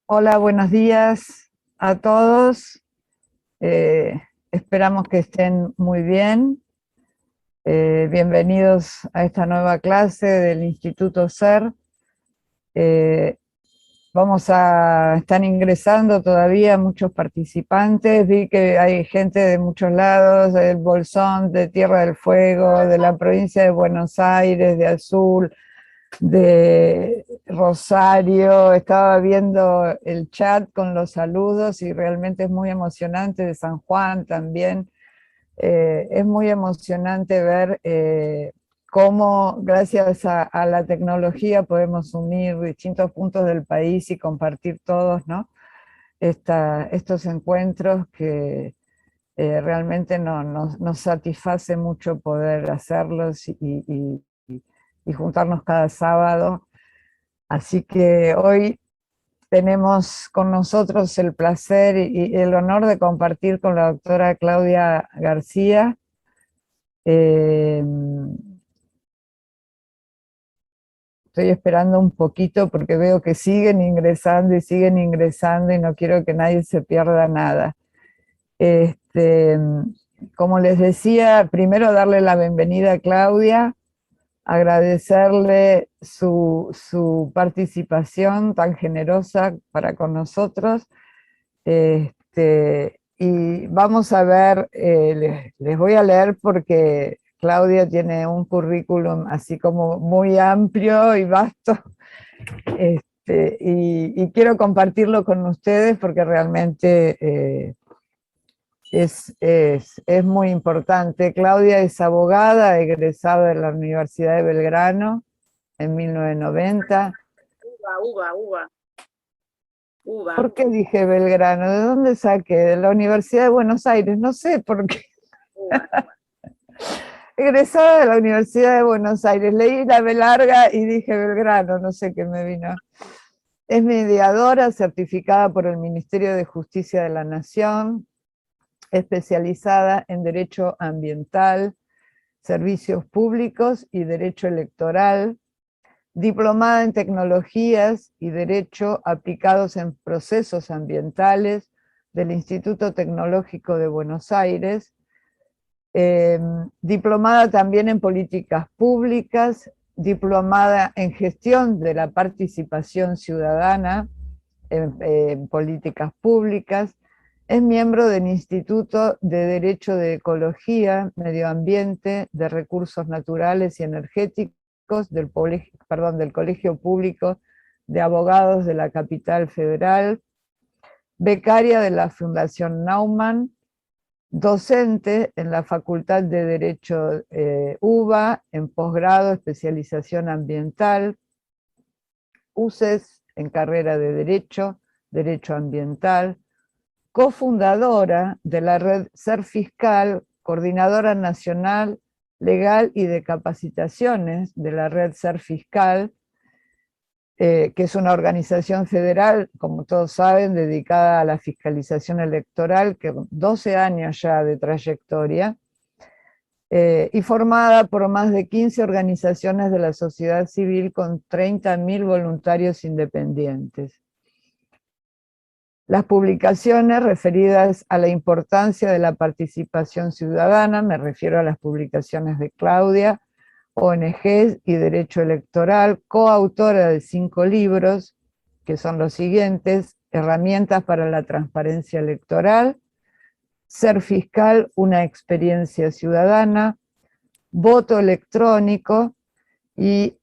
Hola, buenos días a todos. Eh, Esperamos que estén muy bien. Bienvenidos a esta nueva clase del Instituto SER. Eh, Están ingresando todavía muchos participantes. Vi que hay gente de muchos lados, del Bolsón, de Tierra del Fuego, de la provincia de Buenos Aires, de Azul, de Rosario. Estaba viendo el chat con los saludos y realmente es muy emocionante, de San Juan también. Es muy emocionante ver cómo gracias a la tecnología podemos unir distintos puntos del país y compartir todos, ¿no? Estos encuentros que realmente nos satisface mucho poder hacerlos y juntarnos cada sábado. Así que hoy tenemos con nosotros el placer y el honor de compartir con la doctora Claudia García. Eh, Estoy esperando un poquito porque veo que siguen ingresando y no quiero que nadie se pierda nada. Este, Como les decía, primero darle la bienvenida a Claudia, agradecerle su participación tan generosa para con nosotros. Y vamos a ver, les voy a leer porque Claudia tiene un currículum así como muy amplio y vasto, y quiero compartirlo con ustedes porque realmente es muy importante. Claudia es abogada, egresada de la Universidad de Belgrano en 1990. Uva. ¿Por qué dije Belgrano? ¿De dónde saqué? De la Universidad de Buenos Aires, no sé por qué. Uva. Egresada de la Universidad de Buenos Aires, leí la B larga y dije Belgrano, no sé qué me vino. Es mediadora certificada por el Ministerio de Justicia de la Nación, especializada en Derecho Ambiental, Servicios Públicos y Derecho Electoral, diplomada en Tecnologías y Derecho aplicados en procesos ambientales del Instituto Tecnológico de Buenos Aires, diplomada también en Políticas Públicas, diplomada en Gestión de la Participación Ciudadana en Políticas Públicas, es miembro del Instituto de Derecho de Ecología, Medio Ambiente, de Recursos Naturales y Energéticos del Colegio Público de Abogados de la Capital Federal, becaria de la Fundación Naumann, docente en la Facultad de Derecho UBA, en posgrado, especialización ambiental, UCES en carrera de Derecho Ambiental, cofundadora de la red Ser Fiscal, coordinadora nacional legal y de capacitaciones de la red Ser Fiscal, que es una organización federal, como todos saben, dedicada a la fiscalización electoral, que 12 años ya de trayectoria, y formada por más de 15 organizaciones de la sociedad civil con 30.000 voluntarios independientes. Las publicaciones referidas a la importancia de la participación ciudadana, me refiero a las publicaciones de Claudia, ONGs y Derecho Electoral, coautora de 5 libros, que son los siguientes: Herramientas para la transparencia electoral, Ser Fiscal, una experiencia ciudadana, Voto electrónico, y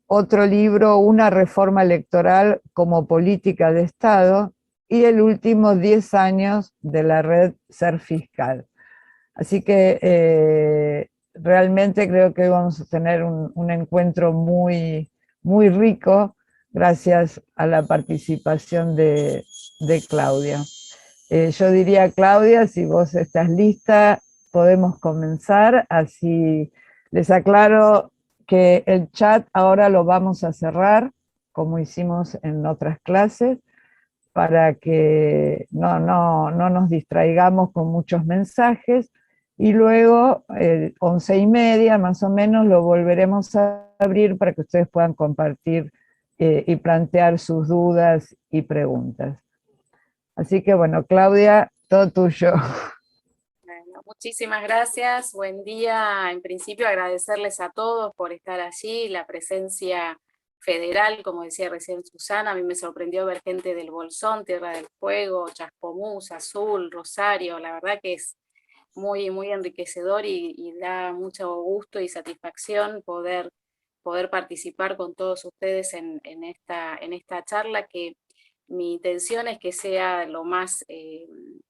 otro libro, Una reforma electoral como política de Estado, y el último, 10 años de la red Ser Fiscal. Así que realmente creo que hoy vamos a tener un encuentro muy rico gracias a la participación de Claudia. Yo diría, Claudia, si vos estás lista, podemos comenzar. Así les aclaro que el chat ahora lo vamos a cerrar, como hicimos en otras clases, para que no nos distraigamos con muchos mensajes, y luego 11:30 más o menos lo volveremos a abrir para que ustedes puedan compartir y plantear sus dudas y preguntas. Así que bueno, Claudia, todo tuyo. Bueno, muchísimas gracias, buen día. En principio agradecerles a todos por estar allí, la presencia federal, como decía recién Susana, a mí me sorprendió ver gente del Bolsón, Tierra del Fuego, Chascomús, Azul, Rosario, la verdad que es muy, muy enriquecedor y da mucho gusto y satisfacción poder participar con todos ustedes en esta charla, que mi intención es que sea lo más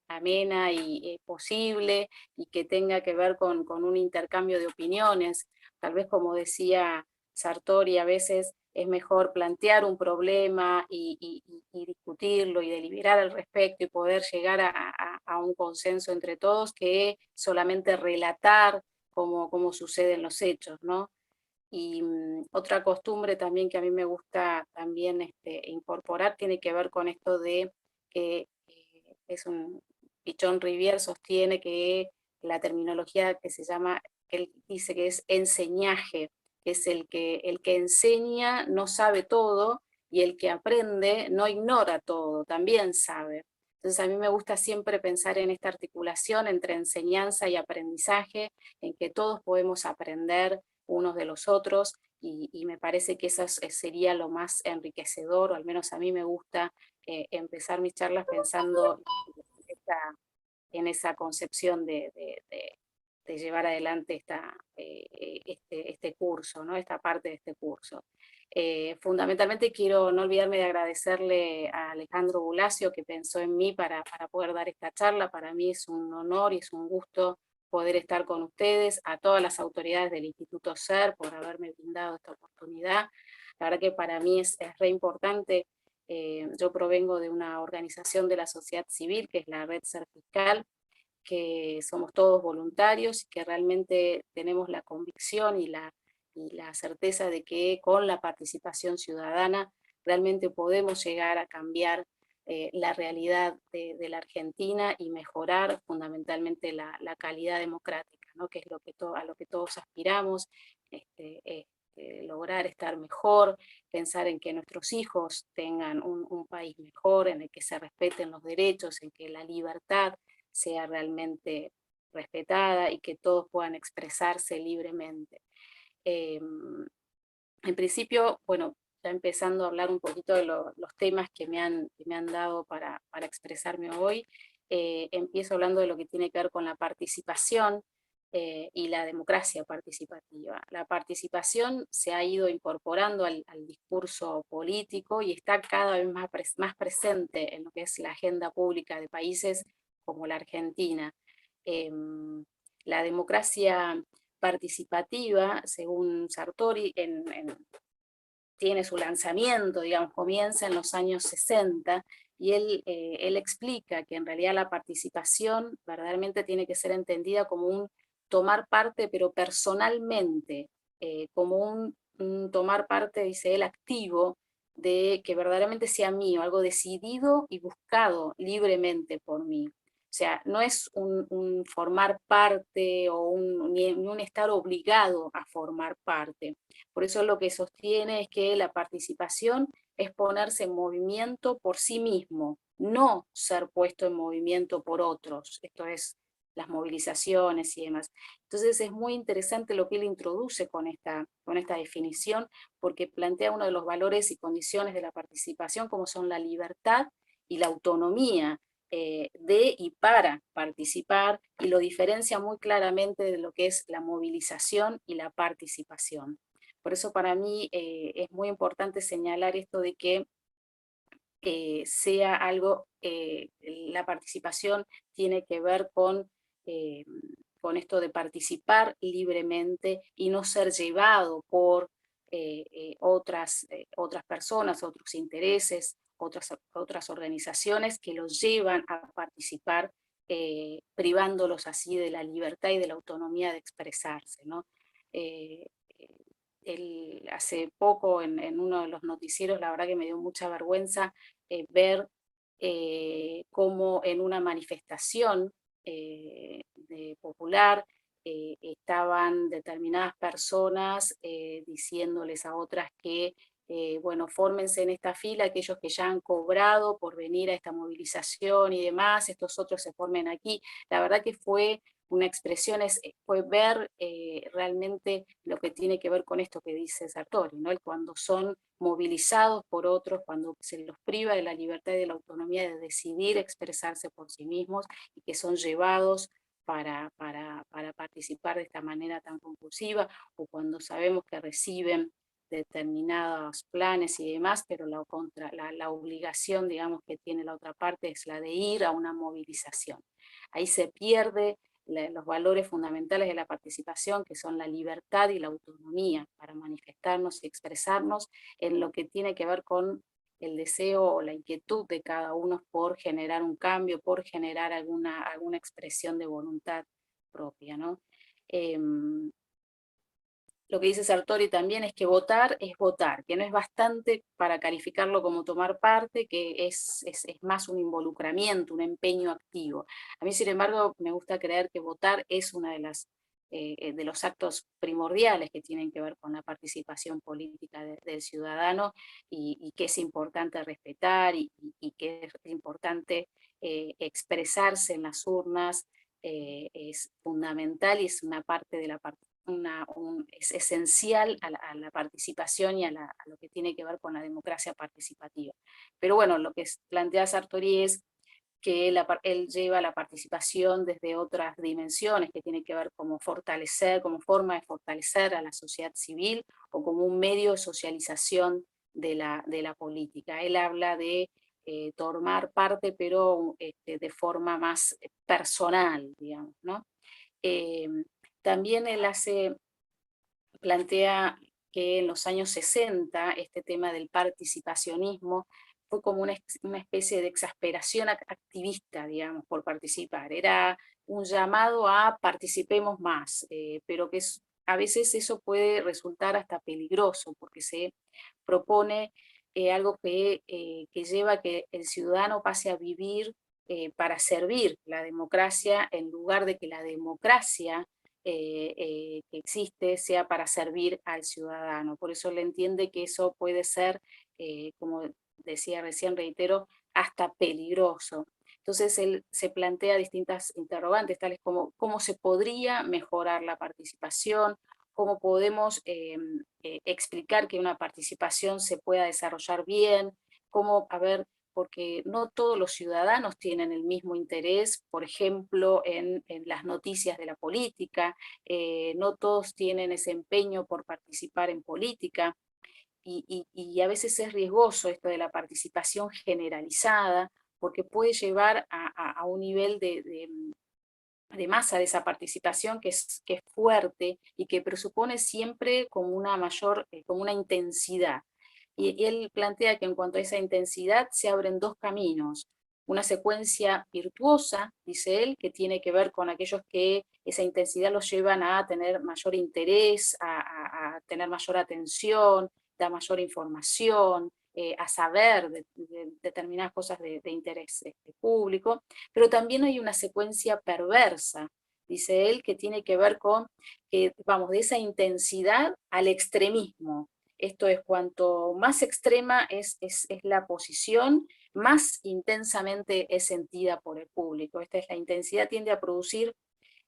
amena y posible, y que tenga que ver con un intercambio de opiniones. Tal vez, como decía Sartori, a veces es mejor plantear un problema y discutirlo y deliberar al respecto y poder llegar a un consenso entre todos, que solamente relatar cómo suceden los hechos, ¿no? Y otra costumbre también que a mí me gusta también incorporar tiene que ver con esto de que es un Pichón Rivière sostiene que la terminología que se llama, que él dice que es enseñaje, que es el que enseña no sabe todo, y el que aprende no ignora todo, también sabe. Entonces a mí me gusta siempre pensar en esta articulación entre enseñanza y aprendizaje, en que todos podemos aprender unos de los otros, y me parece que eso sería lo más enriquecedor, o al menos a mí me gusta empezar mis charlas pensando en esa concepción de llevar adelante este curso, ¿no? Esta parte de este curso. Fundamentalmente quiero no olvidarme de agradecerle a Alejandro Bulacio, que pensó en mí para poder dar esta charla. Para mí es un honor y es un gusto poder estar con ustedes, a todas las autoridades del Instituto SER por haberme brindado esta oportunidad. La verdad que para mí es re importante. Yo provengo de una organización de la sociedad civil, que es la Red Ser Fiscal, que somos todos voluntarios y que realmente tenemos la convicción y la certeza de que con la participación ciudadana realmente podemos llegar a cambiar la realidad de la Argentina y mejorar fundamentalmente la calidad democrática, ¿no? Que es a lo que todos aspiramos, lograr estar mejor, pensar en que nuestros hijos tengan un país mejor, en el que se respeten los derechos, en que la libertad sea realmente respetada y que todos puedan expresarse libremente. En principio, bueno, ya empezando a hablar un poquito de los temas que me han dado para expresarme hoy, empiezo hablando de lo que tiene que ver con la participación y la democracia participativa. La participación se ha ido incorporando al discurso político y está cada vez más presente en lo que es la agenda pública de países como la Argentina. La democracia participativa, según Sartori, tiene su lanzamiento, digamos, comienza en los años 60, y él explica que en realidad la participación verdaderamente tiene que ser entendida como un tomar parte, pero personalmente, como un tomar parte, dice él, activo, de que verdaderamente sea mío, algo decidido y buscado libremente por mí. O sea, no es un formar parte o ni un estar obligado a formar parte. Por eso lo que sostiene es que la participación es ponerse en movimiento por sí mismo, no ser puesto en movimiento por otros. Esto es las movilizaciones y demás. Entonces es muy interesante lo que él introduce con esta definición, porque plantea uno de los valores y condiciones de la participación, como son la libertad y la autonomía de y para participar, y lo diferencia muy claramente de lo que es la movilización y la participación. Por eso para mí es muy importante señalar esto de que sea algo, la participación tiene que ver con esto de participar libremente y no ser llevado por otras personas, otros intereses, otras organizaciones que los llevan a participar, privándolos así de la libertad y de la autonomía de expresarse, ¿no? Eh, Hace poco en uno de los noticieros, la verdad que me dio mucha vergüenza ver cómo en una manifestación popular estaban determinadas personas diciéndoles a otras que bueno, fórmense en esta fila aquellos que ya han cobrado por venir a esta movilización y demás, estos otros se formen aquí. La verdad que fue una expresión, fue ver realmente lo que tiene que ver con esto que dice Sartori, ¿no? Cuando son movilizados por otros, cuando se los priva de la libertad y de la autonomía de decidir expresarse por sí mismos, y que son llevados para participar de esta manera tan compulsiva, o cuando sabemos que reciben determinados planes y demás, pero la obligación, digamos, que tiene la otra parte es la de ir a una movilización. Ahí se pierde los valores fundamentales de la participación, que son la libertad y la autonomía para manifestarnos y expresarnos en lo que tiene que ver con el deseo o la inquietud de cada uno por generar un cambio, por generar alguna expresión de voluntad propia, ¿no? Lo que dice Sartori también es que votar es votar, que no es bastante para calificarlo como tomar parte, que es más un involucramiento, un empeño activo. A mí, sin embargo, me gusta creer que votar es una de los actos primordiales que tienen que ver con la participación política del ciudadano, y que es importante respetar, y que es importante expresarse en las urnas. Es fundamental y es una parte de la participación, es esencial a la participación y a lo que tiene que ver con la democracia participativa. Pero bueno, lo que plantea Sartori es que él lleva la participación desde otras dimensiones, que tiene que ver como forma de fortalecer a la sociedad civil, o como un medio de socialización de la política. Él habla de tomar parte, pero de forma más personal, digamos, ¿no? Eh, También él plantea que en los años 60 este tema del participacionismo fue como una especie de exasperación activista, digamos, por participar. Era un llamado a participemos más, pero que a veces eso puede resultar hasta peligroso, porque se propone algo que lleva a que el ciudadano pase a vivir para servir la democracia, en lugar de que la democracia que existe sea para servir al ciudadano. Por eso él entiende que eso puede ser, como decía recién, reitero, hasta peligroso. Entonces él se plantea distintas interrogantes, tales como cómo se podría mejorar la participación, cómo podemos explicar que una participación se pueda desarrollar bien, cómo, a ver, porque no todos los ciudadanos tienen el mismo interés, por ejemplo, en las noticias de la política, no todos tienen ese empeño por participar en política, y a veces es riesgoso esto de la participación generalizada, porque puede llevar a un nivel de masa de esa participación que es fuerte, y que presupone siempre como una como una intensidad. Y él plantea que en cuanto a esa intensidad se abren dos caminos: una secuencia virtuosa, dice él, que tiene que ver con aquellos que esa intensidad los llevan a tener mayor interés, a tener mayor atención, da mayor información, a saber de determinadas cosas de interés público. Pero también hay una secuencia perversa, dice él, que tiene que ver con, que vamos, de esa intensidad al extremismo. Esto es, cuanto más extrema es la posición, más intensamente es sentida por el público. Esta es la intensidad, tiende a producir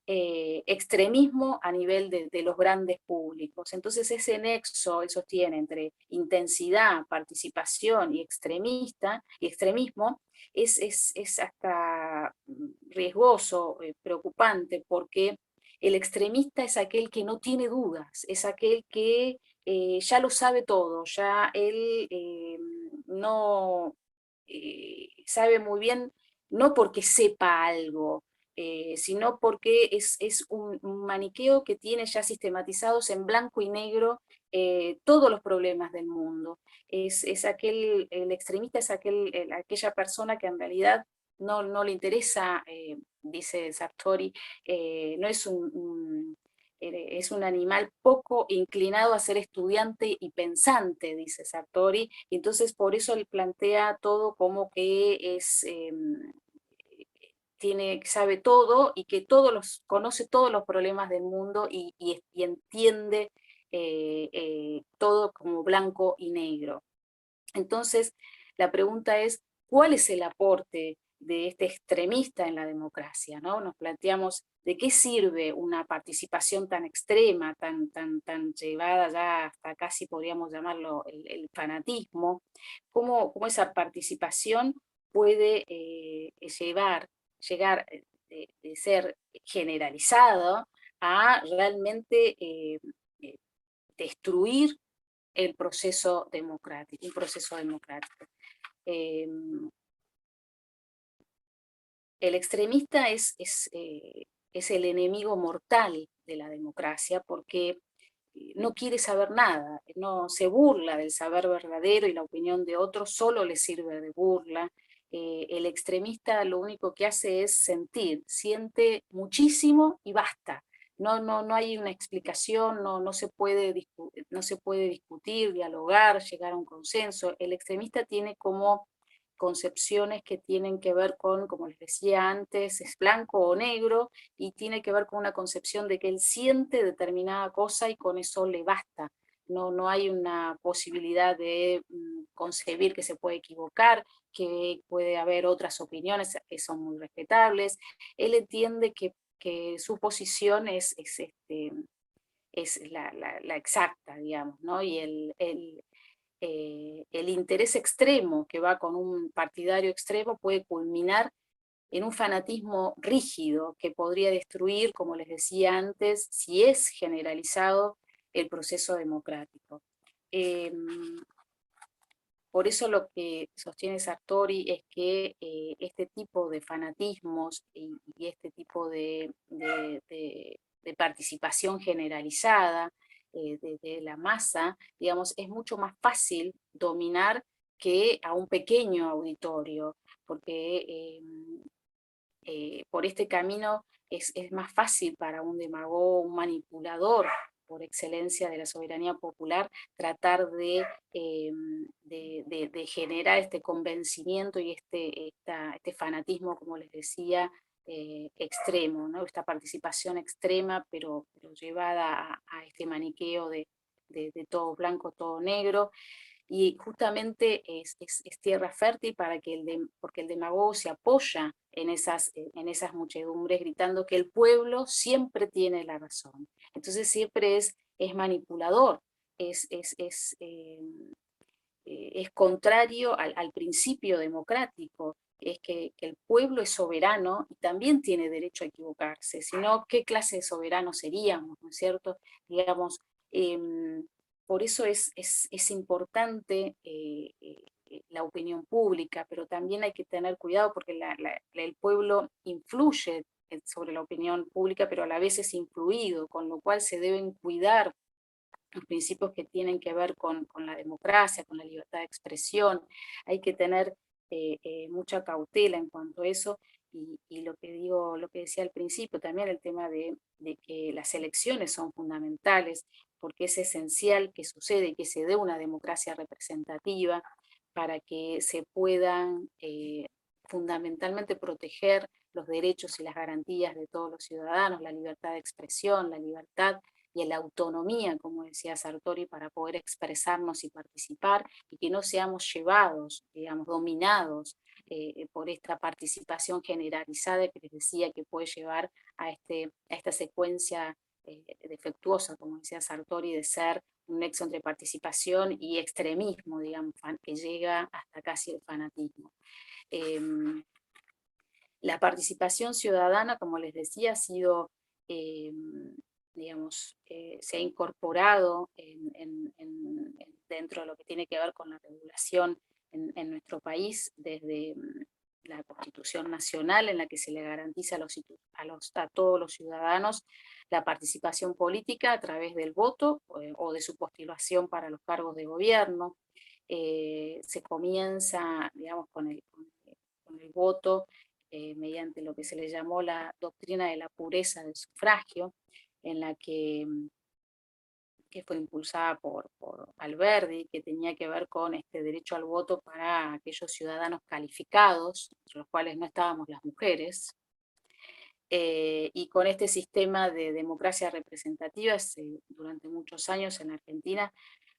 extremismo a nivel de los grandes públicos. Entonces ese nexo, él sostiene, entre intensidad, participación y extremismo, es hasta riesgoso, preocupante, porque el extremista es aquel que no tiene dudas, es aquel que ya lo sabe todo, ya él no sabe muy bien, no porque sepa algo, sino porque es un maniqueo que tiene ya sistematizados en blanco y negro todos los problemas del mundo. El extremista es aquella persona que en realidad no le interesa, dice Sartori, no es es un animal poco inclinado a ser estudiante y pensante, dice Sartori, y entonces por eso él plantea todo como que sabe todo, y que conoce todos los problemas del mundo, y entiende todo como blanco y negro. Entonces, la pregunta es, ¿cuál es el aporte de este extremista en la democracia? ¿No? Nos planteamos, ¿de qué sirve una participación tan extrema, tan llevada ya hasta casi podríamos llamarlo el fanatismo? ¿Cómo esa participación puede llegar de ser generalizado a realmente destruir el proceso democrático, un proceso democrático? El extremista es el enemigo mortal de la democracia porque no quiere saber nada, no se burla del saber verdadero y la opinión de otros solo le sirve de burla. El extremista lo único que hace es sentir, siente muchísimo y basta. No hay una explicación, no se puede discutir, dialogar, llegar a un consenso. El extremista tiene como concepciones que tienen que ver con, como les decía antes, es blanco o negro, y tiene que ver con una concepción de que él siente determinada cosa y con eso le basta. No hay una posibilidad de concebir que se puede equivocar, que puede haber otras opiniones que son muy respetables. Él entiende que su posición es la exacta, digamos, ¿no? Y el interés extremo que va con un partidario extremo puede culminar en un fanatismo rígido que podría destruir, como les decía antes, si es generalizado, el proceso democrático. Por eso lo que sostiene Sartori es que este tipo de fanatismos y este tipo de participación generalizada de la masa, digamos, es mucho más fácil dominar que a un pequeño auditorio, porque por este camino es más fácil para un demagogo, un manipulador por excelencia de la soberanía popular, tratar de generar este convencimiento y este fanatismo, como les decía, extremo, ¿no? Esta participación extrema, pero llevada a este maniqueo de todo blanco, todo negro. Y justamente es tierra fértil para que porque el demagogo se apoya en esas muchedumbres, gritando que el pueblo siempre tiene la razón. Entonces siempre es manipulador, es contrario al principio democrático, es que el pueblo es soberano y también tiene derecho a equivocarse, si no, ¿qué clase de soberanos seríamos, no es cierto? Digamos, por eso es importante la opinión pública, pero también hay que tener cuidado porque el pueblo influye sobre la opinión pública, pero a la vez es influido, con lo cual se deben cuidar los principios que tienen que ver con la democracia, con la libertad de expresión. Hay que tener mucha cautela en cuanto a eso, y lo que decía al principio, también el tema de que las elecciones son fundamentales, porque es esencial que suceda y que se dé una democracia representativa para que se puedan fundamentalmente proteger los derechos y las garantías de todos los ciudadanos, la libertad de expresión, la libertad y en la autonomía, como decía Sartori, para poder expresarnos y participar, y que no seamos llevados, digamos, dominados por esta participación generalizada que les decía que puede llevar a esta secuencia defectuosa, como decía Sartori, de ser un nexo entre participación y extremismo, digamos, que llega hasta casi el fanatismo. La participación ciudadana, como les decía, ha sido, digamos, se ha incorporado dentro de lo que tiene que ver con la regulación en nuestro país, desde la Constitución Nacional, en la que se le garantiza a todos los ciudadanos la participación política a través del voto o de su postulación para los cargos de gobierno. Se comienza, digamos, con el voto mediante lo que se le llamó la doctrina de la pureza del sufragio, en la que fue impulsada por Alberdi, que tenía que ver con este derecho al voto para aquellos ciudadanos calificados, entre los cuales no estábamos las mujeres, y con este sistema de democracia representativa durante durante muchos años en Argentina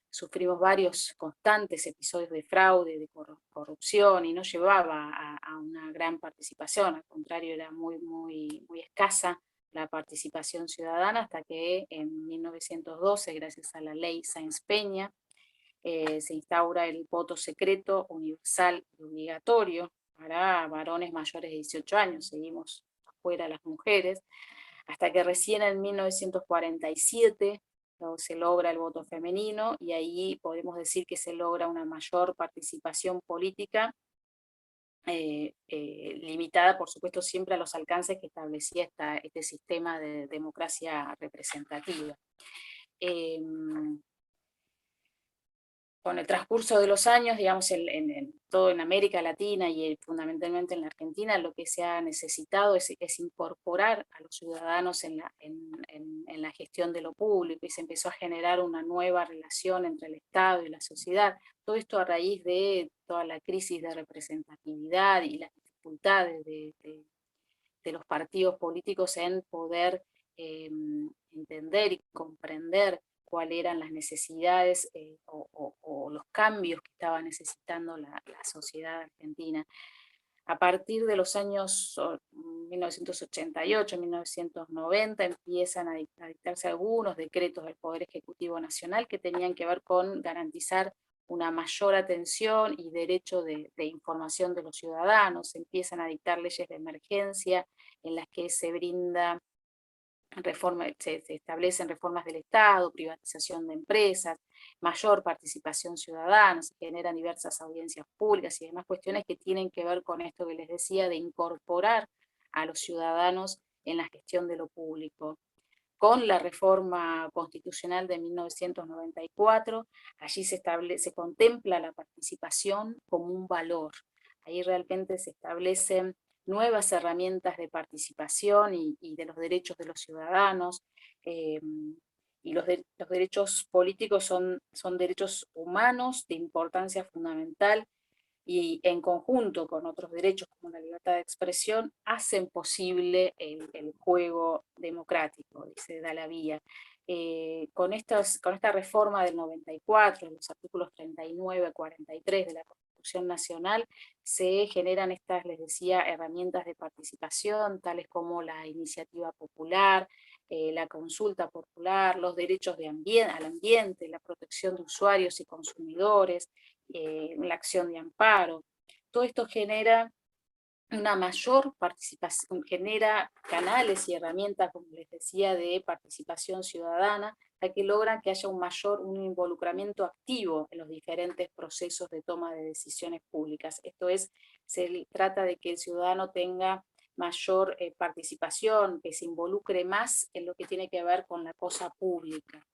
sufrimos varios constantes episodios de fraude, de corrupción, y no llevaba a una gran participación, al contrario, era muy escasa la participación ciudadana, hasta que en 1912, gracias a la ley Sáenz Peña, se instaura el voto secreto, universal y obligatorio para varones mayores de 18 años, seguimos afuera las mujeres, hasta que recién en 1947 se logra el voto femenino, y ahí podemos decir que se logra una mayor participación política, limitada por supuesto siempre a los alcances que establecía este sistema de democracia representativa. Con el transcurso de los años, digamos, todo en América Latina y fundamentalmente en la Argentina, lo que se ha necesitado es incorporar a los ciudadanos en la gestión de lo público, y se empezó a generar una nueva relación entre el Estado y la sociedad. Todo esto a raíz de toda la crisis de representatividad y las dificultades de los partidos políticos en poder entender y comprender cuáles eran las necesidades o los cambios que estaba necesitando la sociedad argentina. A partir de los años 1988, 1990, empiezan a dictarse algunos decretos del Poder Ejecutivo Nacional que tenían que ver con garantizar una mayor atención y derecho de información de los ciudadanos. Se empiezan a dictar leyes de emergencia en las que se brinda se establecen reformas del Estado, privatización de empresas, mayor participación ciudadana, se generan diversas audiencias públicas y demás cuestiones que tienen que ver con esto que les decía, de incorporar a los ciudadanos en la gestión de lo público. Con la reforma constitucional de 1994, allí se contempla la participación como un valor. Ahí realmente se establecen nuevas herramientas de participación y de los derechos de los ciudadanos, y los derechos políticos son derechos humanos de importancia fundamental, y en conjunto con otros derechos como la libertad de expresión, hacen posible el juego democrático, dice Dallavía. Con esta reforma del 94, los artículos 39 a 43 de la Constitución Nacional, se generan estas, les decía, herramientas de participación, tales como la iniciativa popular, la consulta popular, los derechos al ambiente, la protección de usuarios y consumidores, la acción de amparo. Todo esto genera una mayor participación, genera canales y herramientas, como les decía, de participación ciudadana, a que logran que haya un involucramiento activo en los diferentes procesos de toma de decisiones públicas. Esto es, se trata de que el ciudadano tenga mayor participación, que se involucre más en lo que tiene que ver con la cosa pública.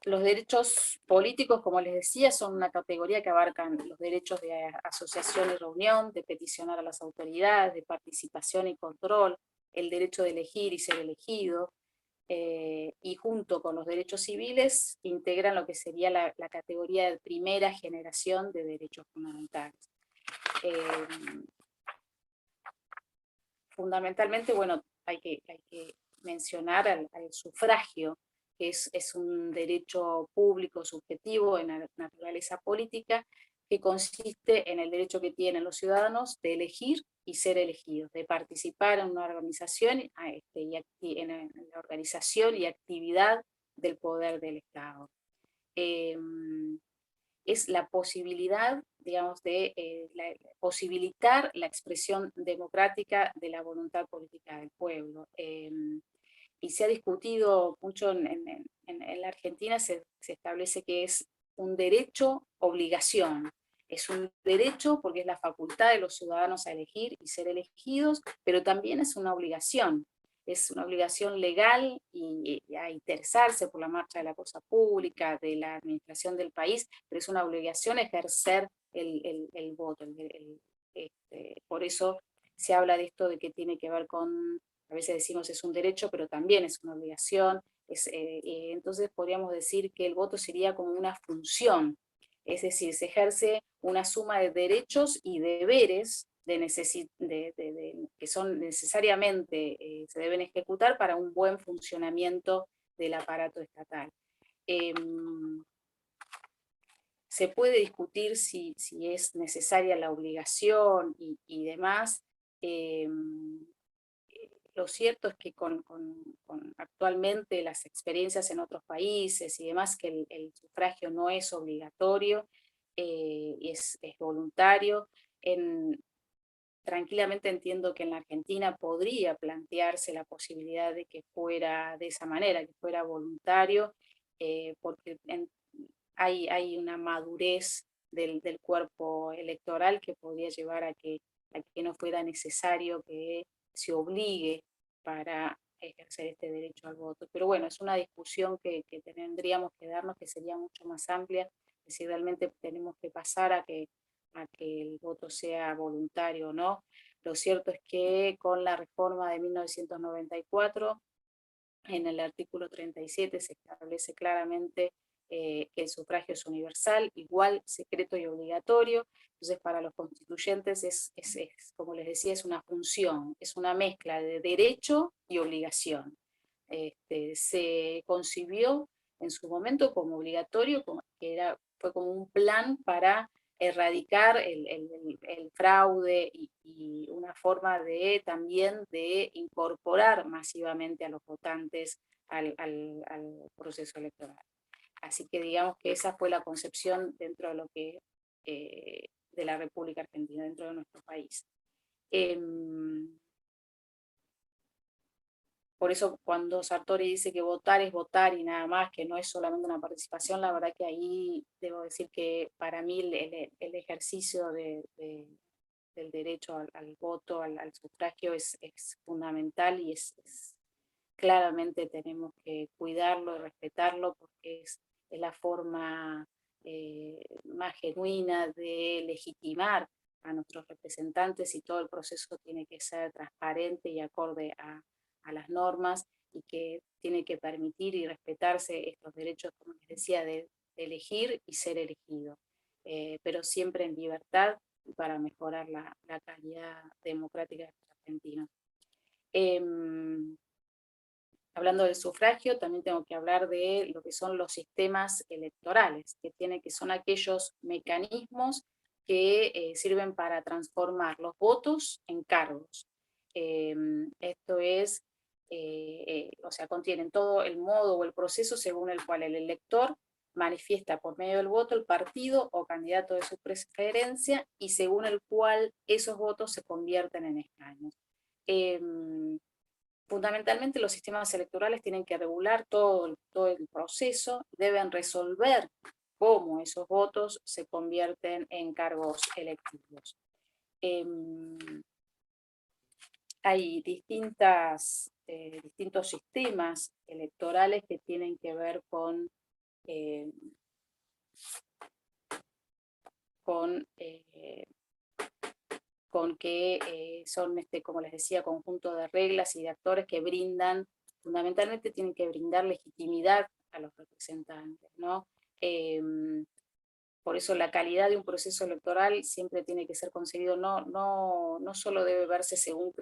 Los derechos políticos, como les decía, son una categoría que abarcan los derechos de asociación y reunión, de peticionar a las autoridades, de participación y control, el derecho de elegir y ser elegido, y junto con los derechos civiles integran lo que sería la categoría de primera generación de derechos fundamentales. Fundamentalmente, bueno, hay que mencionar al sufragio, que es un derecho público subjetivo en naturaleza política, que consiste en el derecho que tienen los ciudadanos de elegir y ser elegidos, de participar en una organización, en la organización y actividad del poder del Estado. Es la posibilidad, digamos, de posibilitar la expresión democrática de la voluntad política del pueblo. Y se ha discutido mucho en la Argentina, se establece que es un derecho-obligación. Es un derecho porque es la facultad de los ciudadanos a elegir y ser elegidos, pero también es una obligación. Es una obligación legal y a interesarse por la marcha de la cosa pública, de la administración del país, pero es una obligación ejercer el voto. Por eso se habla de esto de que tiene que ver con, a veces decimos es un derecho, pero también es una obligación. Entonces podríamos decir que el voto sería como una función, es decir, se ejerce una suma de derechos y deberes que son necesariamente se deben ejecutar para un buen funcionamiento del aparato estatal. Se puede discutir si es necesaria la obligación y demás. Lo cierto es que con actualmente las experiencias en otros países y demás, que el sufragio no es obligatorio, es voluntario. Tranquilamente entiendo que en la Argentina podría plantearse la posibilidad de que fuera de esa manera, que fuera voluntario, porque hay una madurez del cuerpo electoral que podría llevar a que no fuera necesario que se obligue para ejercer este derecho al voto. Pero bueno, es una discusión que tendríamos que darnos, que sería mucho más amplia, si realmente tenemos que pasar a que el voto sea voluntario o no. Lo cierto es que con la reforma de 1994, en el artículo 37 se establece claramente que el sufragio es universal, igual, secreto y obligatorio. Entonces para los constituyentes es, como les decía, es una función, es una mezcla de derecho y obligación. Se concibió en su momento como obligatorio, fue como un plan para erradicar el fraude y una forma también de incorporar masivamente a los votantes al proceso electoral. Así que digamos que esa fue la concepción dentro de lo que de la República Argentina, dentro de nuestro país. Por eso cuando Sartori dice que votar es votar y nada más, que no es solamente una participación, la verdad que ahí debo decir que para mí el ejercicio del derecho al voto, al sufragio es fundamental y claramente tenemos que cuidarlo y respetarlo porque es la forma más genuina de legitimar a nuestros representantes, y todo el proceso tiene que ser transparente y acorde a las normas, y que tiene que permitir y respetarse estos derechos, como les decía, de elegir y ser elegido, pero siempre en libertad para mejorar la calidad democrática de los argentinos. Hablando del sufragio, también tengo que hablar de lo que son los sistemas electorales, que son aquellos mecanismos que sirven para transformar los votos en cargos. Esto es, o sea, contienen todo el modo o el proceso según el cual el elector manifiesta por medio del voto el partido o candidato de su preferencia, y según el cual esos votos se convierten en escaños. Fundamentalmente los sistemas electorales tienen que regular todo el proceso, deben resolver cómo esos votos se convierten en cargos electivos. Hay distintos sistemas electorales que tienen que ver con que son, como les decía, conjunto de reglas y de actores que fundamentalmente tienen que brindar legitimidad a los representantes, ¿no? Por eso la calidad de un proceso electoral siempre tiene que ser concebido, no solo debe verse según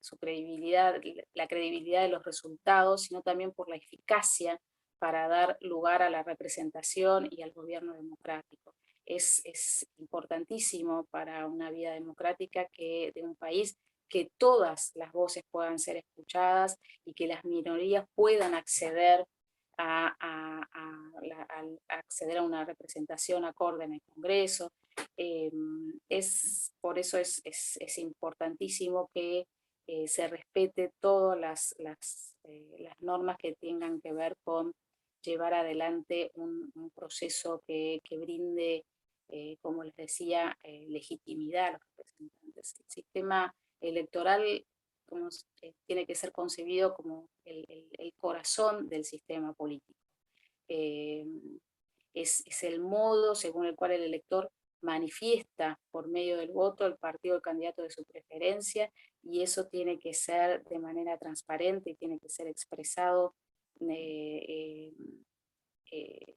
su credibilidad, la credibilidad de los resultados, sino también por la eficacia para dar lugar a la representación y al gobierno democrático. Es importantísimo para una vida democrática de un país que todas las voces puedan ser escuchadas y que las minorías puedan acceder a acceder a una representación acorde en el Congreso. Por eso es importantísimo que se respete todas las normas que tengan que ver con llevar adelante un proceso que brinde, como les decía, legitimidad a los representantes. El sistema electoral tiene que ser concebido como el corazón del sistema político. Es el modo según el cual el elector manifiesta por medio del voto el partido o el candidato de su preferencia, y eso tiene que ser de manera transparente y tiene que ser expresado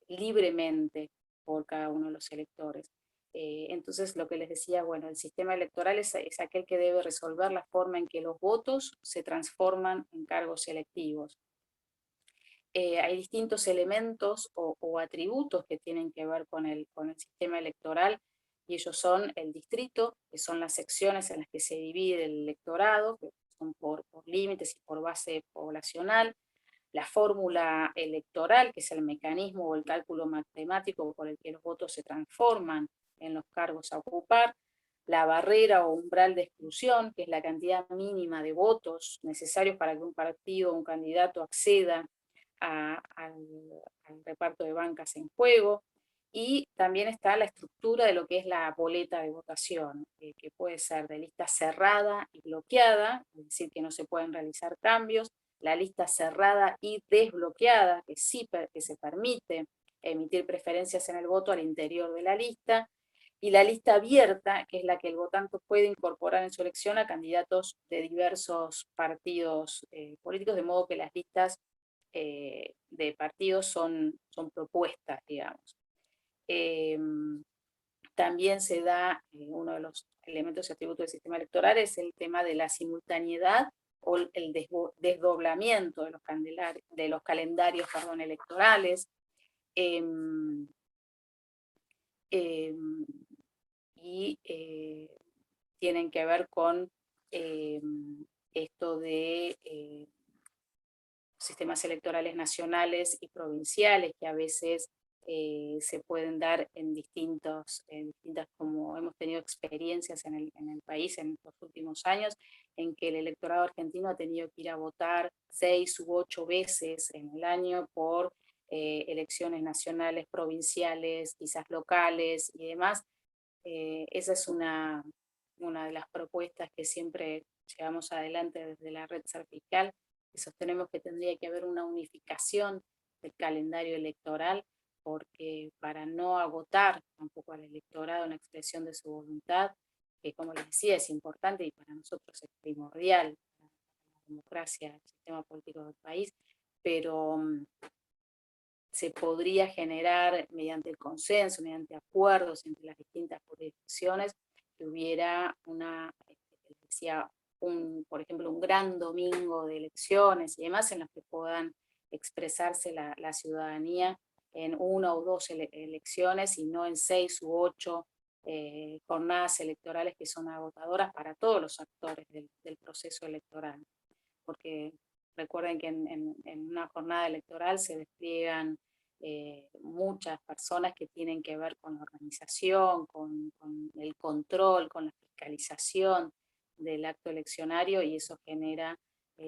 libremente por cada uno de los electores. Entonces lo que les decía, bueno, el sistema electoral es aquel que debe resolver la forma en que los votos se transforman en cargos electivos. Hay distintos elementos o atributos que tienen que ver con el sistema electoral, y ellos son el distrito, que son las secciones en las que se divide el electorado, que son por límites y por base poblacional; la fórmula electoral, que es el mecanismo o el cálculo matemático por el que los votos se transforman en los cargos a ocupar; la barrera o umbral de exclusión, que es la cantidad mínima de votos necesarios para que un partido o un candidato acceda al reparto de bancas en juego; y también está la estructura de lo que es la boleta de votación, que puede ser de lista cerrada y bloqueada, es decir, que no se pueden realizar cambios; la lista cerrada y desbloqueada, que sí que se permite emitir preferencias en el voto al interior de la lista; y la lista abierta, que es la que el votante puede incorporar en su elección a candidatos de diversos partidos políticos, de modo que las listas de partidos son propuestas, digamos. También se da, uno de los elementos y atributos del sistema electoral es el tema de la simultaneidad o el desdoblamiento de los calendarios electorales. Y tienen que ver con esto de sistemas electorales nacionales y provinciales, que a veces se pueden dar en distintas, como hemos tenido experiencias en el país en los últimos años, en que el electorado argentino ha tenido que ir a votar 6 u 8 veces en el año por elecciones nacionales, provinciales, quizás locales y demás. Esa es una de las propuestas que siempre llevamos adelante desde la Red Ser Fiscal, que sostenemos que tendría que haber una unificación del calendario electoral, porque para no agotar tampoco al electorado una expresión de su voluntad, que como les decía es importante y para nosotros es primordial para la democracia, el sistema político del país, pero se podría generar mediante el consenso, mediante acuerdos entre las distintas jurisdicciones, que hubiera decía, por ejemplo, un gran domingo de elecciones y demás, en los que puedan expresarse la ciudadanía en 1 o 2 elecciones y no en 6 u 8 jornadas electorales, que son agotadoras para todos los actores del proceso electoral. Porque recuerden que en una jornada electoral se despliegan muchas personas que tienen que ver con la organización, con el control, con la fiscalización del acto eleccionario, y eso genera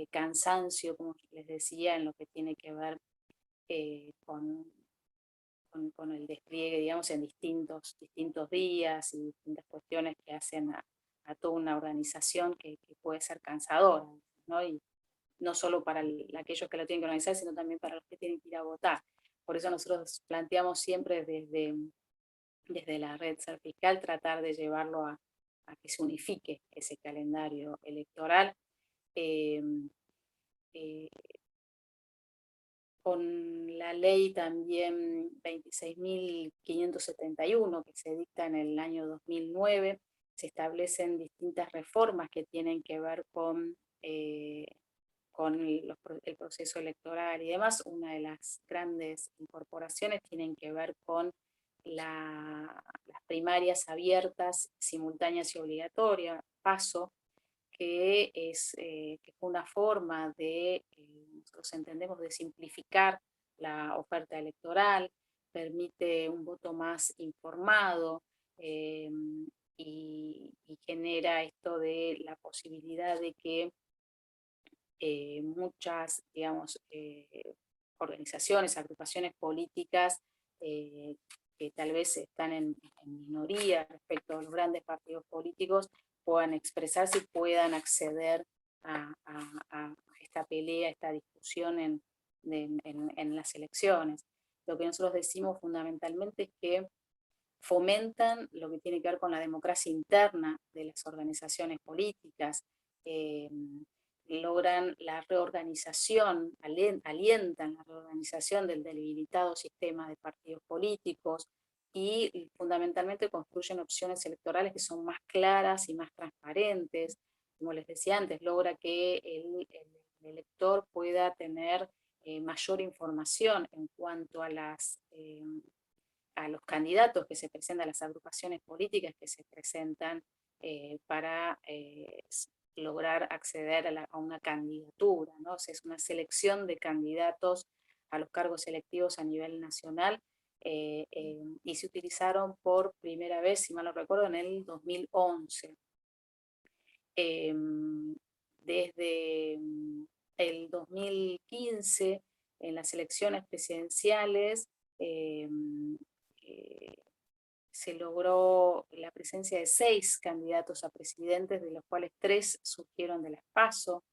cansancio, como les decía, en lo que tiene que ver con el despliegue, digamos, en distintos días y distintas cuestiones que hacen a toda una organización que puede ser cansadora, ¿no? Y no solo para aquellos que lo tienen que organizar, sino también para los que tienen que ir a votar. Por eso nosotros planteamos siempre desde la Red Ser Fiscal tratar de llevarlo a que se unifique ese calendario electoral. Con la ley también 26.571, que se dicta en el año 2009, se establecen distintas reformas que tienen que ver con el proceso electoral y demás. Una de las grandes incorporaciones tienen que ver con las primarias abiertas, simultáneas y obligatorias, PASO, que es una forma de, nosotros entendemos, de simplificar la oferta electoral, permite un voto más informado, y genera esto de la posibilidad de que muchas, digamos, organizaciones, agrupaciones políticas que tal vez están en minoría respecto a los grandes partidos políticos, puedan expresarse y puedan acceder a esta pelea, a esta discusión en las elecciones. Lo que nosotros decimos fundamentalmente es que fomentan lo que tiene que ver con la democracia interna de las organizaciones políticas, logran la reorganización, alientan la reorganización del debilitado sistema de partidos políticos, y fundamentalmente construyen opciones electorales que son más claras y más transparentes. Como les decía antes, logra que el elector pueda tener mayor información en cuanto a los candidatos que se presentan, a las agrupaciones políticas que se presentan para lograr acceder a una candidatura, ¿no? O sea, es una selección de candidatos a los cargos electivos a nivel nacional, y se utilizaron por primera vez, si mal no recuerdo, en el 2011. Desde el 2015, en las elecciones presidenciales, se logró la presencia de 6 candidatos a presidentes, de los cuales 3 surgieron de las PASO.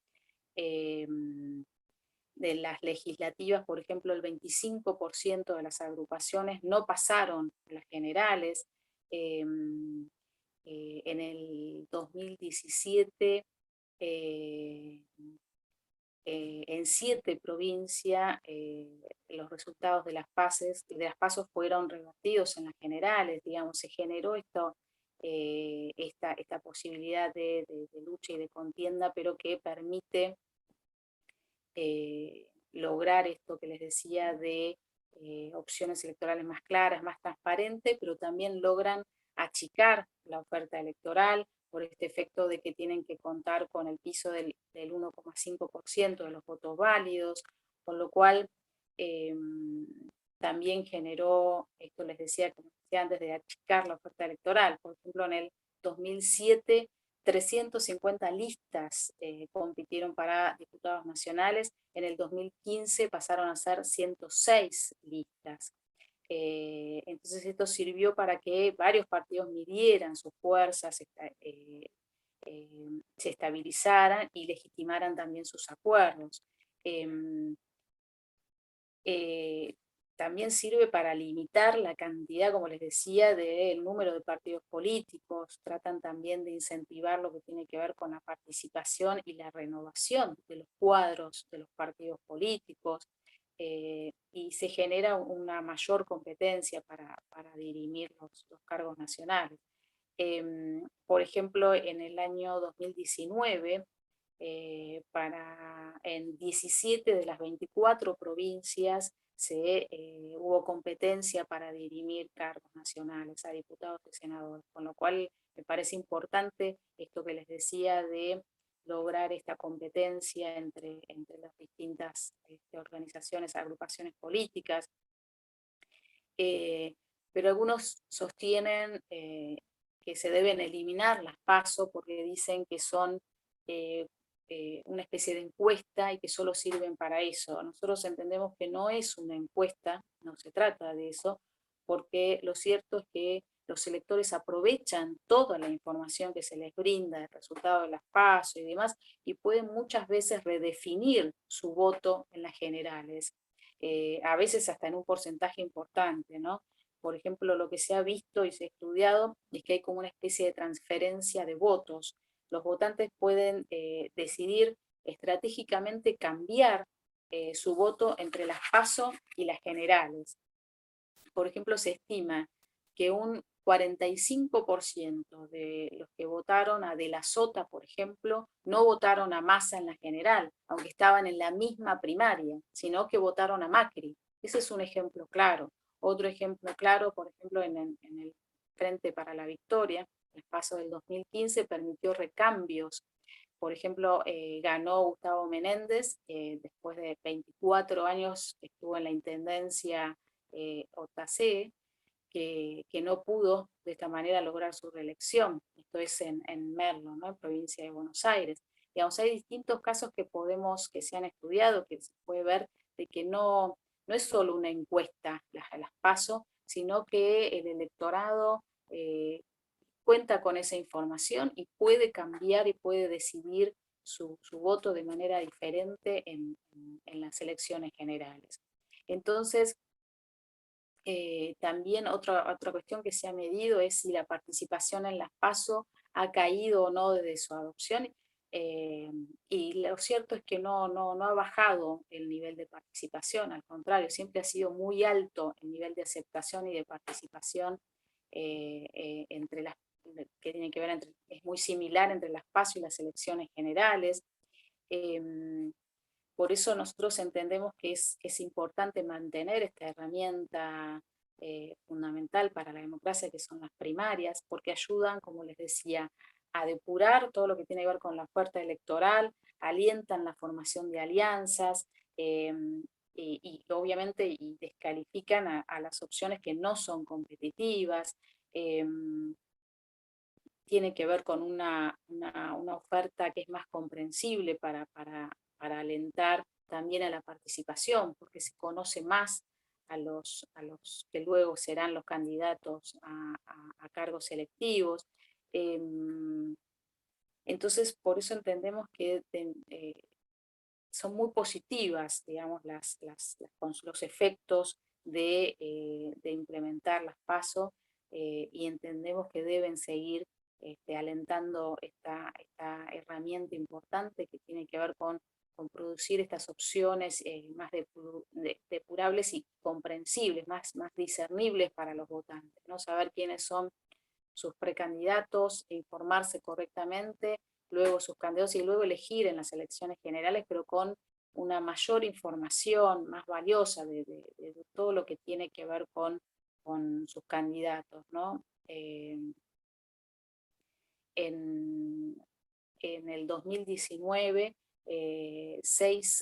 De las legislativas, por ejemplo, el 25% de las agrupaciones no pasaron a las generales. En el 2017, en 7 provincias, los resultados de las PASO fueron revertidos en las generales, digamos, se generó esta posibilidad de lucha y de contienda, pero que permite lograr esto que les decía de opciones electorales más claras, más transparentes, pero también logran achicar la oferta electoral por este efecto de que tienen que contar con el piso del 1,5% de los votos válidos, con lo cual también generó, esto les decía, como decía antes, de achicar la oferta electoral. Por ejemplo, en el 2007, 350 listas compitieron para diputados nacionales. En el 2015 pasaron a ser 106 listas. Entonces esto sirvió para que varios partidos midieran sus fuerzas, se estabilizaran y legitimaran también sus acuerdos. También sirve para limitar la cantidad, como les decía, del número de partidos políticos. Tratan también de incentivar lo que tiene que ver con la participación y la renovación de los cuadros de los partidos políticos, y se genera una mayor competencia para dirimir los cargos nacionales. Por ejemplo, en el año 2019, en 17 de las 24 provincias hubo competencia para dirimir cargos nacionales a diputados y senadores, con lo cual me parece importante esto que les decía de lograr esta competencia entre las distintas organizaciones, agrupaciones políticas. Pero algunos sostienen que se deben eliminar las PASO porque dicen que son una especie de encuesta y que solo sirven para eso. Nosotros entendemos que no es una encuesta, no se trata de eso, porque lo cierto es que los electores aprovechan toda la información que se les brinda, el resultado de las PASO y demás, y pueden muchas veces redefinir su voto en las generales, a veces hasta en un porcentaje importante, ¿no? Por ejemplo, lo que se ha visto y se ha estudiado es que hay como una especie de transferencia de votos. Los votantes pueden decidir estratégicamente cambiar su voto entre las PASO y las generales. Por ejemplo, se estima que un 45% de los que votaron a De la Sota, por ejemplo, no votaron a Massa en la general, aunque estaban en la misma primaria, sino que votaron a Macri. Ese es un ejemplo claro. Otro ejemplo claro, por ejemplo, en el Frente para la Victoria, el paso del 2015 permitió recambios. Por ejemplo, ganó Gustavo Menéndez, después de 24 años que estuvo en la intendencia OTC, que no pudo de esta manera lograr su reelección. Esto es en Merlo, ¿no? En provincia de Buenos Aires. Digamos, hay distintos casos que se han estudiado, que se puede ver de que no es solo una encuesta, las PASO, sino que el electorado cuenta con esa información y puede cambiar y puede decidir su voto de manera diferente en las elecciones generales. Entonces, también otra cuestión que se ha medido es si la participación en las PASO ha caído o no desde su adopción. Y lo cierto es que no ha bajado el nivel de participación, al contrario, siempre ha sido muy alto el nivel de aceptación y de participación entre las que tiene que ver es muy similar entre las PASO y las elecciones generales. Por eso nosotros entendemos que es importante mantener esta herramienta fundamental para la democracia, que son las primarias, porque ayudan, como les decía, a depurar todo lo que tiene que ver con la oferta electoral, alientan la formación de alianzas, y obviamente descalifican a las opciones que no son competitivas. Tiene que ver con una oferta que es más comprensible para alentar también a la participación, porque se conoce más a los que luego serán los candidatos a cargos selectivos. Entonces, por eso entendemos que son muy positivas, digamos, los efectos de implementar las PASO, y entendemos que deben seguir alentando esta herramienta importante que tiene que ver con producir estas opciones más depurables y comprensibles, más discernibles para los votantes, ¿no? Saber quiénes son sus precandidatos, informarse correctamente, luego sus candidatos y luego elegir en las elecciones generales, pero con una mayor información más valiosa de todo lo que tiene que ver con sus candidatos, ¿no? En el 2019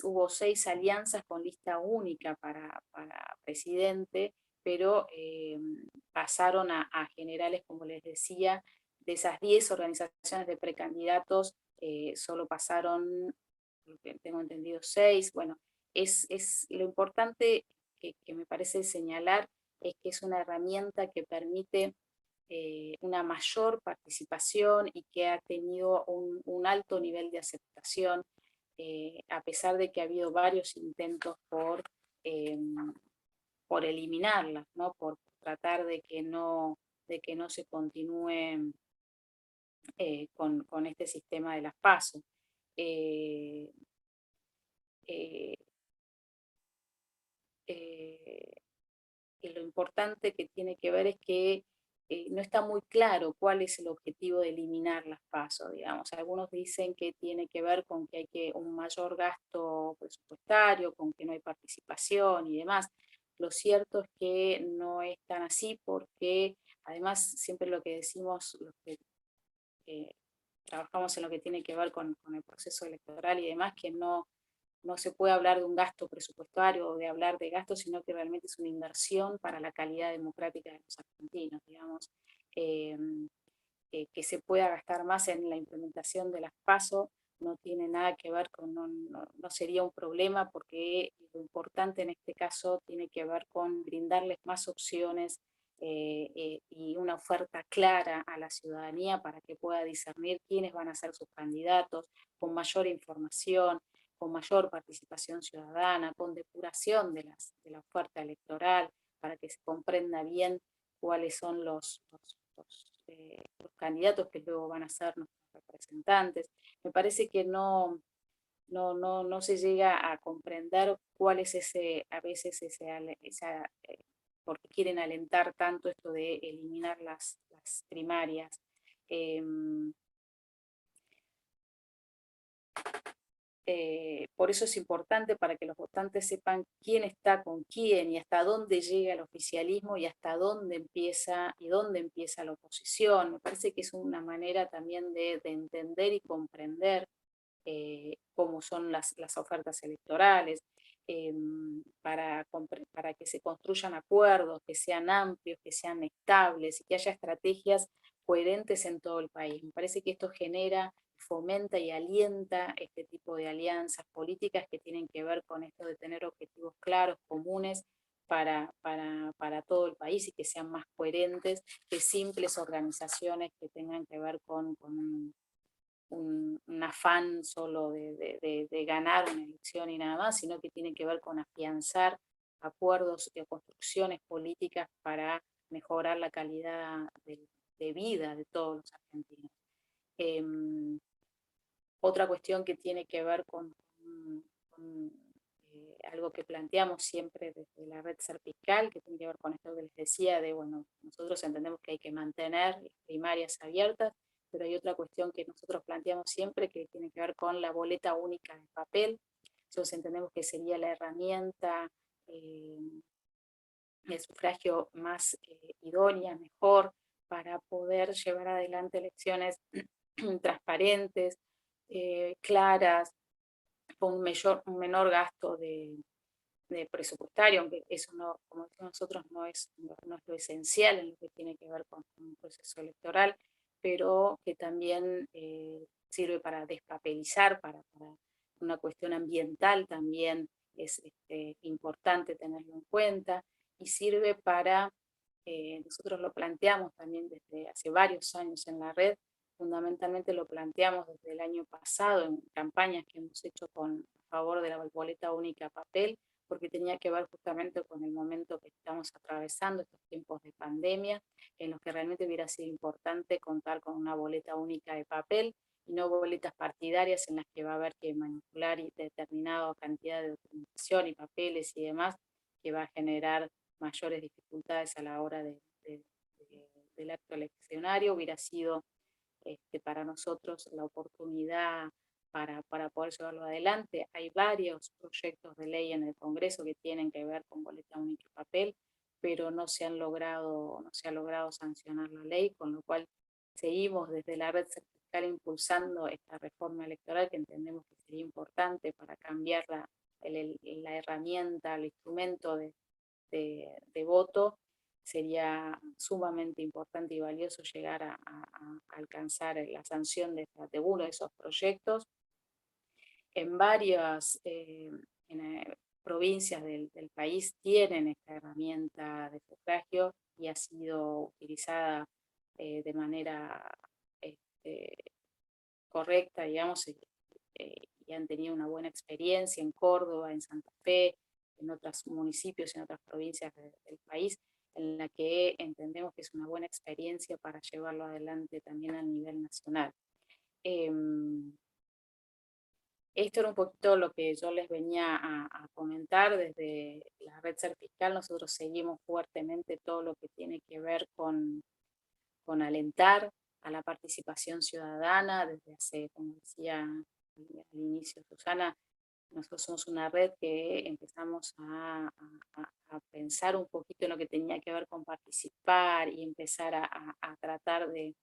hubo 6 alianzas con lista única para presidente, pero pasaron a generales, como les decía. De esas 10 organizaciones de precandidatos, solo pasaron, tengo entendido, 6. Bueno, lo importante que me parece señalar es que es una herramienta que permite una mayor participación y que ha tenido un alto nivel de aceptación, a pesar de que ha habido varios intentos por eliminarlas, ¿no? Por tratar de que no se continúe con este sistema de las PASO. Eh, eh, eh, y lo importante que tiene que ver es que no está muy claro cuál es el objetivo de eliminar las PASO, digamos. Algunos dicen que tiene que ver con que hay un mayor gasto presupuestario, con que no hay participación y demás. Lo cierto es que no es tan así, porque además siempre lo que decimos, los que trabajamos en lo que tiene que ver con el proceso electoral y demás, que no se puede hablar de un gasto presupuestario o de hablar de gasto, sino que realmente es una inversión para la calidad democrática de los argentinos, digamos. Que se pueda gastar más en la implementación de las PASO no tiene nada que ver con, no sería un problema, porque lo importante en este caso tiene que ver con brindarles más opciones y una oferta clara a la ciudadanía para que pueda discernir quiénes van a ser sus candidatos, con mayor información, con mayor participación ciudadana, con depuración de la oferta electoral, para que se comprenda bien cuáles son los candidatos que luego van a ser nuestros representantes. Me parece que no se llega a comprender cuál es a veces porque quieren alentar tanto esto de eliminar las primarias. Por eso es importante, para que los votantes sepan quién está con quién y hasta dónde llega el oficialismo y hasta dónde empieza la oposición. Me parece que es una manera también de entender y comprender cómo son las ofertas electorales, para que se construyan acuerdos, que sean amplios, que sean estables y que haya estrategias coherentes en todo el país. Me parece que esto fomenta y alienta este tipo de alianzas políticas que tienen que ver con esto de tener objetivos claros, comunes, para todo el país, y que sean más coherentes que simples organizaciones que tengan que ver con un afán solo de ganar una elección y nada más, sino que tienen que ver con afianzar acuerdos y construcciones políticas para mejorar la calidad de vida de todos los argentinos. Otra cuestión que tiene que ver con algo que planteamos siempre desde la red cervical, que tiene que ver con esto que les decía, de bueno, nosotros entendemos que hay que mantener las primarias abiertas, pero hay otra cuestión que nosotros planteamos siempre que tiene que ver con la boleta única de papel. Nosotros entendemos que sería la herramienta de sufragio más idónea, mejor, para poder llevar adelante elecciones transparentes, claras, con un menor gasto de presupuestario, aunque eso no, como decimos nosotros, no es lo esencial en lo que tiene que ver con un proceso electoral, pero que también sirve para despapelizar, para una cuestión ambiental también es importante tenerlo en cuenta, y sirve para, nosotros lo planteamos también desde hace varios años en la red, fundamentalmente lo planteamos desde el año pasado en campañas que hemos hecho a favor de la boleta única papel, porque tenía que ver justamente con el momento que estamos atravesando, estos tiempos de pandemia, en los que realmente hubiera sido importante contar con una boleta única de papel y no boletas partidarias en las que va a haber que manipular determinada cantidad de documentación y papeles y demás, que va a generar mayores dificultades a la hora del acto eleccionario. Hubiera sido para nosotros la oportunidad para poder llevarlo adelante. Hay varios proyectos de ley en el Congreso que tienen que ver con boleta única y papel, pero no se ha logrado sancionar la ley, con lo cual seguimos desde la red cervical impulsando esta reforma electoral que entendemos que sería importante para cambiar la herramienta, el instrumento de voto. Sería sumamente importante y valioso llegar a alcanzar la sanción de uno de esos proyectos. En varias provincias del país tienen esta herramienta de sufragio y ha sido utilizada de manera correcta, digamos, y han tenido una buena experiencia en Córdoba, en Santa Fe, en otros municipios, en otras provincias del país, en la que entendemos que es una buena experiencia para llevarlo adelante también a nivel nacional. Esto era un poquito lo que yo les venía a comentar desde la red cervical. Nosotros seguimos fuertemente todo lo que tiene que ver con alentar a la participación ciudadana. Desde hace, como decía al inicio Susana, nosotros somos una red que empezamos a pensar un poquito en lo que tenía que ver con participar y empezar a tratar de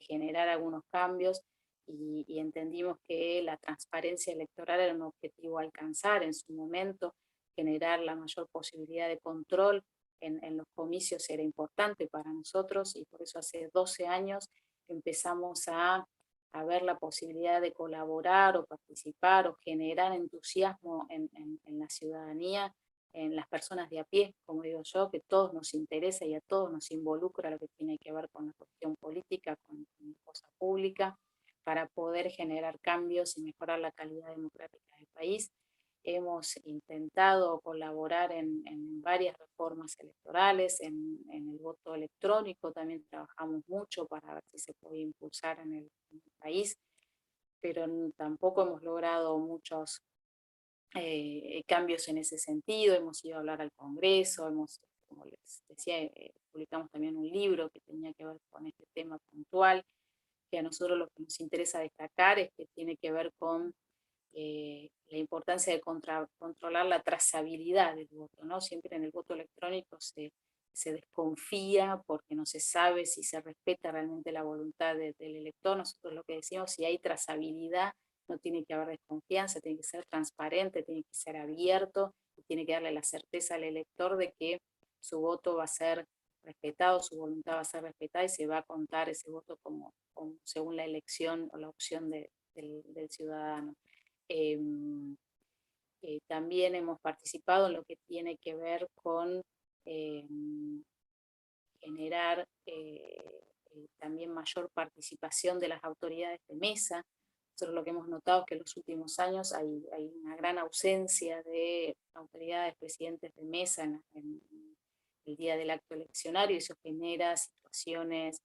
generar algunos cambios, y entendimos que la transparencia electoral era un objetivo a alcanzar en su momento. Generar la mayor posibilidad de control en los comicios era importante para nosotros, y por eso hace 12 años empezamos a ver la posibilidad de colaborar o participar o generar entusiasmo en la ciudadanía, en las personas de a pie, como digo yo, que todos nos interesa y a todos nos involucra lo que tiene que ver con la cuestión política, con la cosa pública, para poder generar cambios y mejorar la calidad democrática del país. Hemos intentado colaborar en varias reformas electorales, en el voto electrónico también trabajamos mucho para ver si se puede impulsar en el país, pero tampoco hemos logrado muchos cambios en ese sentido. Hemos ido a hablar al Congreso, como les decía, publicamos también un libro que tenía que ver con este tema puntual, que a nosotros lo que nos interesa destacar es que tiene que ver con la importancia de controlar la trazabilidad del voto, ¿no? Siempre en el voto electrónico se desconfía porque no se sabe si se respeta realmente la voluntad del elector. Nosotros lo que decimos, si hay trazabilidad, no tiene que haber desconfianza, tiene que ser transparente, tiene que ser abierto, y tiene que darle la certeza al elector de que su voto va a ser respetado, su voluntad va a ser respetada y se va a contar ese voto como según la elección o la opción del ciudadano. También hemos participado en lo que tiene que ver con generar también mayor participación de las autoridades de mesa. Nosotros lo que hemos notado es que en los últimos años hay una gran ausencia de autoridades, presidentes de mesa en el día del acto eleccionario, y eso genera situaciones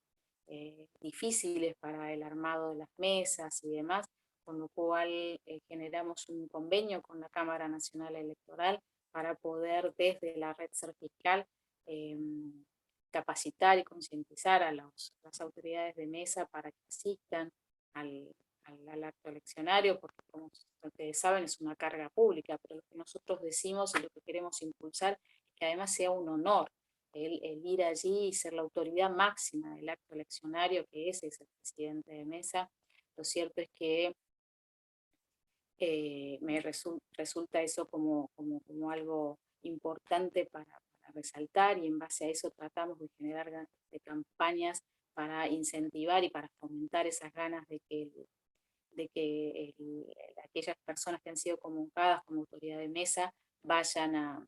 difíciles para el armado de las mesas y demás. con lo cual generamos un convenio con la Cámara Nacional Electoral para poder desde la red Ser Fiscal capacitar y concientizar a las autoridades de mesa para que asistan al acto eleccionario, porque como ustedes saben es una carga pública, pero lo que nosotros decimos y lo que queremos impulsar es que además sea un honor el ir allí y ser la autoridad máxima del acto eleccionario, que ese es el presidente de mesa. Lo cierto es que me resulta eso como algo importante para resaltar, y en base a eso tratamos de generar campañas para incentivar y para fomentar esas ganas de que aquellas personas que han sido convocadas como autoridad de mesa vayan a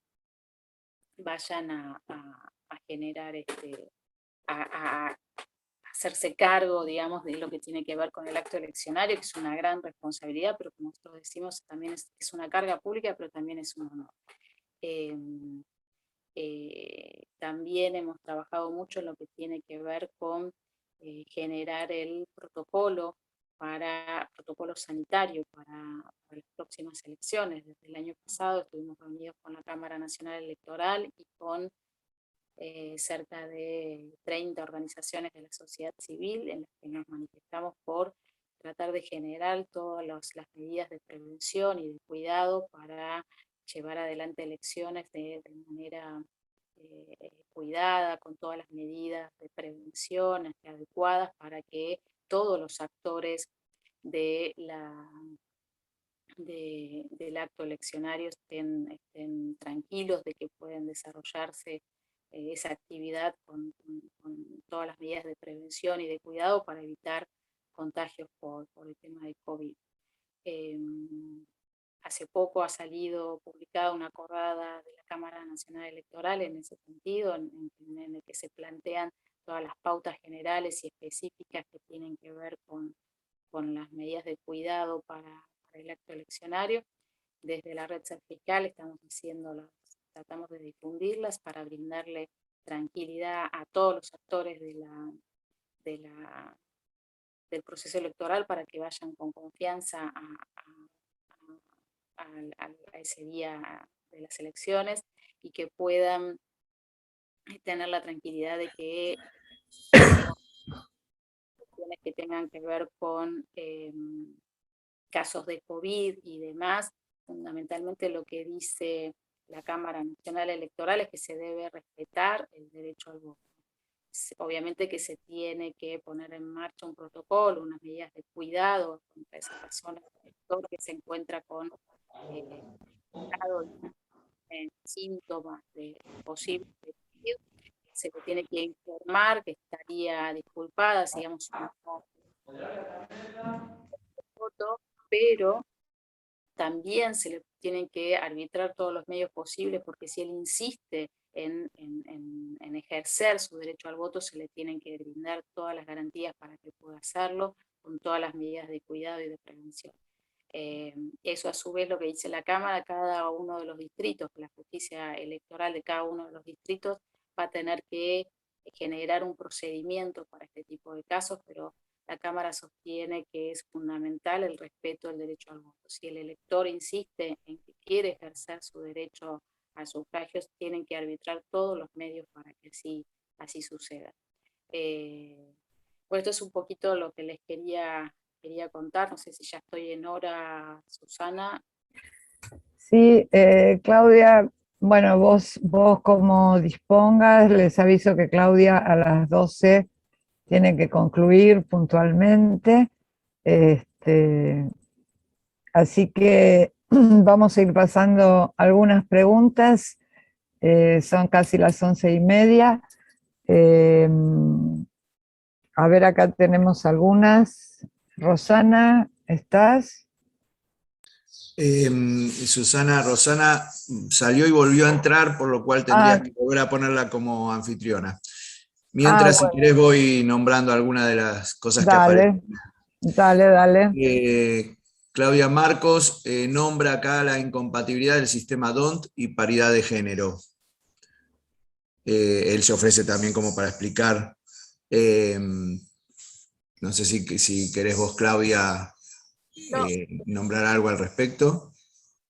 generar, a hacerse cargo, digamos, de lo que tiene que ver con el acto eleccionario, que es una gran responsabilidad, pero como nosotros decimos, también es una carga pública, pero también es un honor. También hemos trabajado mucho en lo que tiene que ver con generar el protocolo sanitario para las próximas elecciones. Desde el año pasado estuvimos reunidos con la Cámara Nacional Electoral y con cerca de 30 organizaciones de la sociedad civil en las que nos manifestamos por tratar de generar todas las medidas de prevención y de cuidado para llevar adelante elecciones de manera cuidada, con todas las medidas de prevención adecuadas para que todos los actores del acto eleccionario estén tranquilos de que pueden desarrollarse esa actividad con todas las medidas de prevención y de cuidado para evitar contagios por el tema de COVID. Hace poco ha salido publicada una acordada de la Cámara Nacional Electoral en ese sentido, en el que se plantean todas las pautas generales y específicas que tienen que ver con las medidas de cuidado para el acto eleccionario. Desde la red Ser Fiscal tratamos de difundirlas para brindarle tranquilidad a todos los actores del proceso electoral para que vayan con confianza a ese día de las elecciones y que puedan tener la tranquilidad de que cuestiones que tengan que ver con casos de COVID y demás, fundamentalmente lo que dice la Cámara Nacional Electoral es que se debe respetar el derecho al voto. Obviamente que se tiene que poner en marcha un protocolo, unas medidas de cuidado contra esa persona que se encuentra con síntomas de posible COVID. Se le tiene que informar que estaría disculpada, digamos, voto, pero también se le tienen que arbitrar todos los medios posibles, porque si él insiste en ejercer su derecho al voto, se le tienen que brindar todas las garantías para que pueda hacerlo, con todas las medidas de cuidado y de prevención. Eso a su vez lo que dice la Cámara, cada uno de los distritos, la justicia electoral de cada uno de los distritos va a tener que generar un procedimiento para este tipo de casos, pero la Cámara sostiene que es fundamental el respeto al derecho al voto. Si el elector insiste en que quiere ejercer su derecho al sufragio, tienen que arbitrar todos los medios para que así suceda. Bueno, esto es un poquito lo que les quería contar. No sé si ya estoy en hora, Susana. Sí, Claudia, bueno, vos como dispongas, les aviso que Claudia a las 12 tiene que concluir puntualmente. Así que vamos a ir pasando algunas preguntas. Son casi las 11:30. A ver, acá tenemos algunas. Rosana, ¿estás? Susana, Rosana salió y volvió a entrar, por lo cual tendrías que volver a ponerla como anfitriona. Mientras, bueno. si querés, voy nombrando algunas de las cosas que Dale, aparecen. dale. Claudia Marcos nombra acá la incompatibilidad del sistema DONT y paridad de género. Él se ofrece también como para explicar. No sé si querés vos, Claudia, No, nombrar algo al respecto.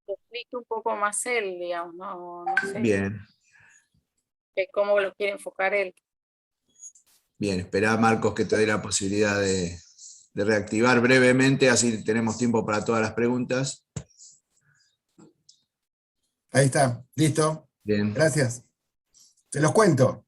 que explique un poco más él, digamos, no sé Bien, cómo lo quiere enfocar él. bien, esperá, Marcos, que te dé la posibilidad de reactivar brevemente, así tenemos tiempo para todas las preguntas. Ahí está, listo. Bien. Gracias. Se los cuento.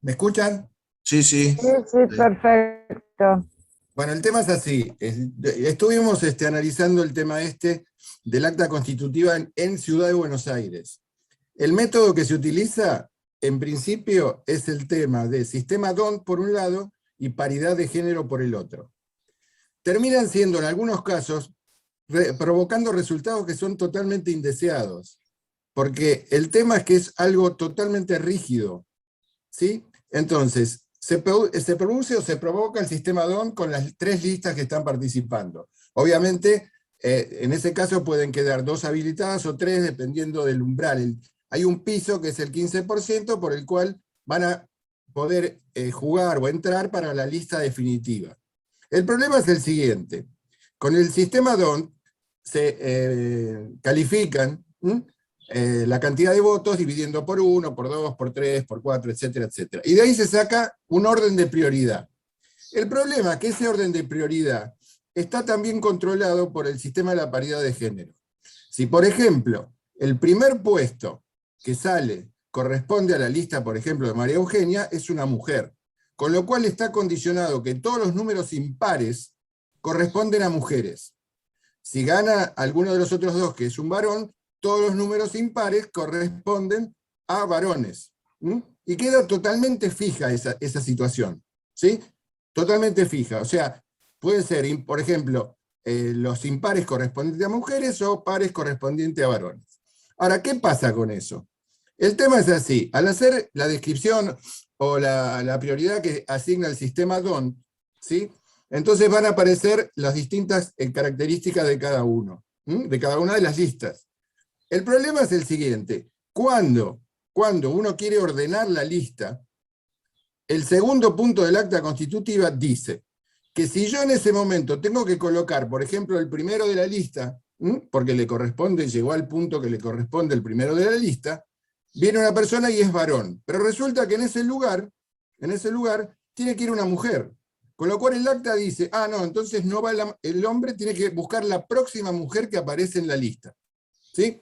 ¿Me escuchan? Sí, sí. Sí, sí, perfecto. Bueno, el tema es así. Estuvimos analizando el tema del acta constitutiva en Ciudad de Buenos Aires. El método que se utiliza, en principio, es el tema de sistema DONT por un lado y paridad de género por el otro. Terminan siendo, en algunos casos, provocando resultados que son totalmente indeseados, porque el tema es que es algo totalmente rígido, ¿sí? Entonces, se produce o se provoca el sistema DONT con las 3 listas que están participando. Obviamente, en ese caso pueden quedar 2 habilitadas o 3, dependiendo del umbral. Hay un piso que es el 15%, por el cual van a poder jugar o entrar para la lista definitiva. El problema es el siguiente. Con el sistema DONT se califican la cantidad de votos dividiendo por 1, por 2, por 3, por 4, etcétera, etcétera. Y de ahí se saca un orden de prioridad. El problema es que ese orden de prioridad está también controlado por el sistema de la paridad de género. Si, por ejemplo, el primer puesto que sale corresponde a la lista, por ejemplo, de María Eugenia, es una mujer, con lo cual está condicionado que todos los números impares corresponden a mujeres. Si gana alguno de los otros 2, que es un varón, todos los números impares corresponden a varones. Y queda totalmente fija esa situación, ¿sí? Totalmente fija. O sea, puede ser, por ejemplo, los impares correspondientes a mujeres o pares correspondientes a varones. Ahora, ¿qué pasa con eso? El tema es así. Al hacer la descripción o la prioridad que asigna el sistema DONT, ¿sí? Entonces van a aparecer las distintas características de cada uno, de cada una de las listas. El problema es el siguiente. Cuando uno quiere ordenar la lista, el segundo punto del acta constitutiva dice que si yo en ese momento tengo que colocar, por ejemplo, el primero de la lista, porque le corresponde, llegó al punto que le corresponde el primero de la lista, viene una persona y es varón, pero resulta que en ese lugar tiene que ir una mujer. Con lo cual el acta dice, no, entonces no va el hombre, tiene que buscar la próxima mujer que aparece en la lista. ¿Sí?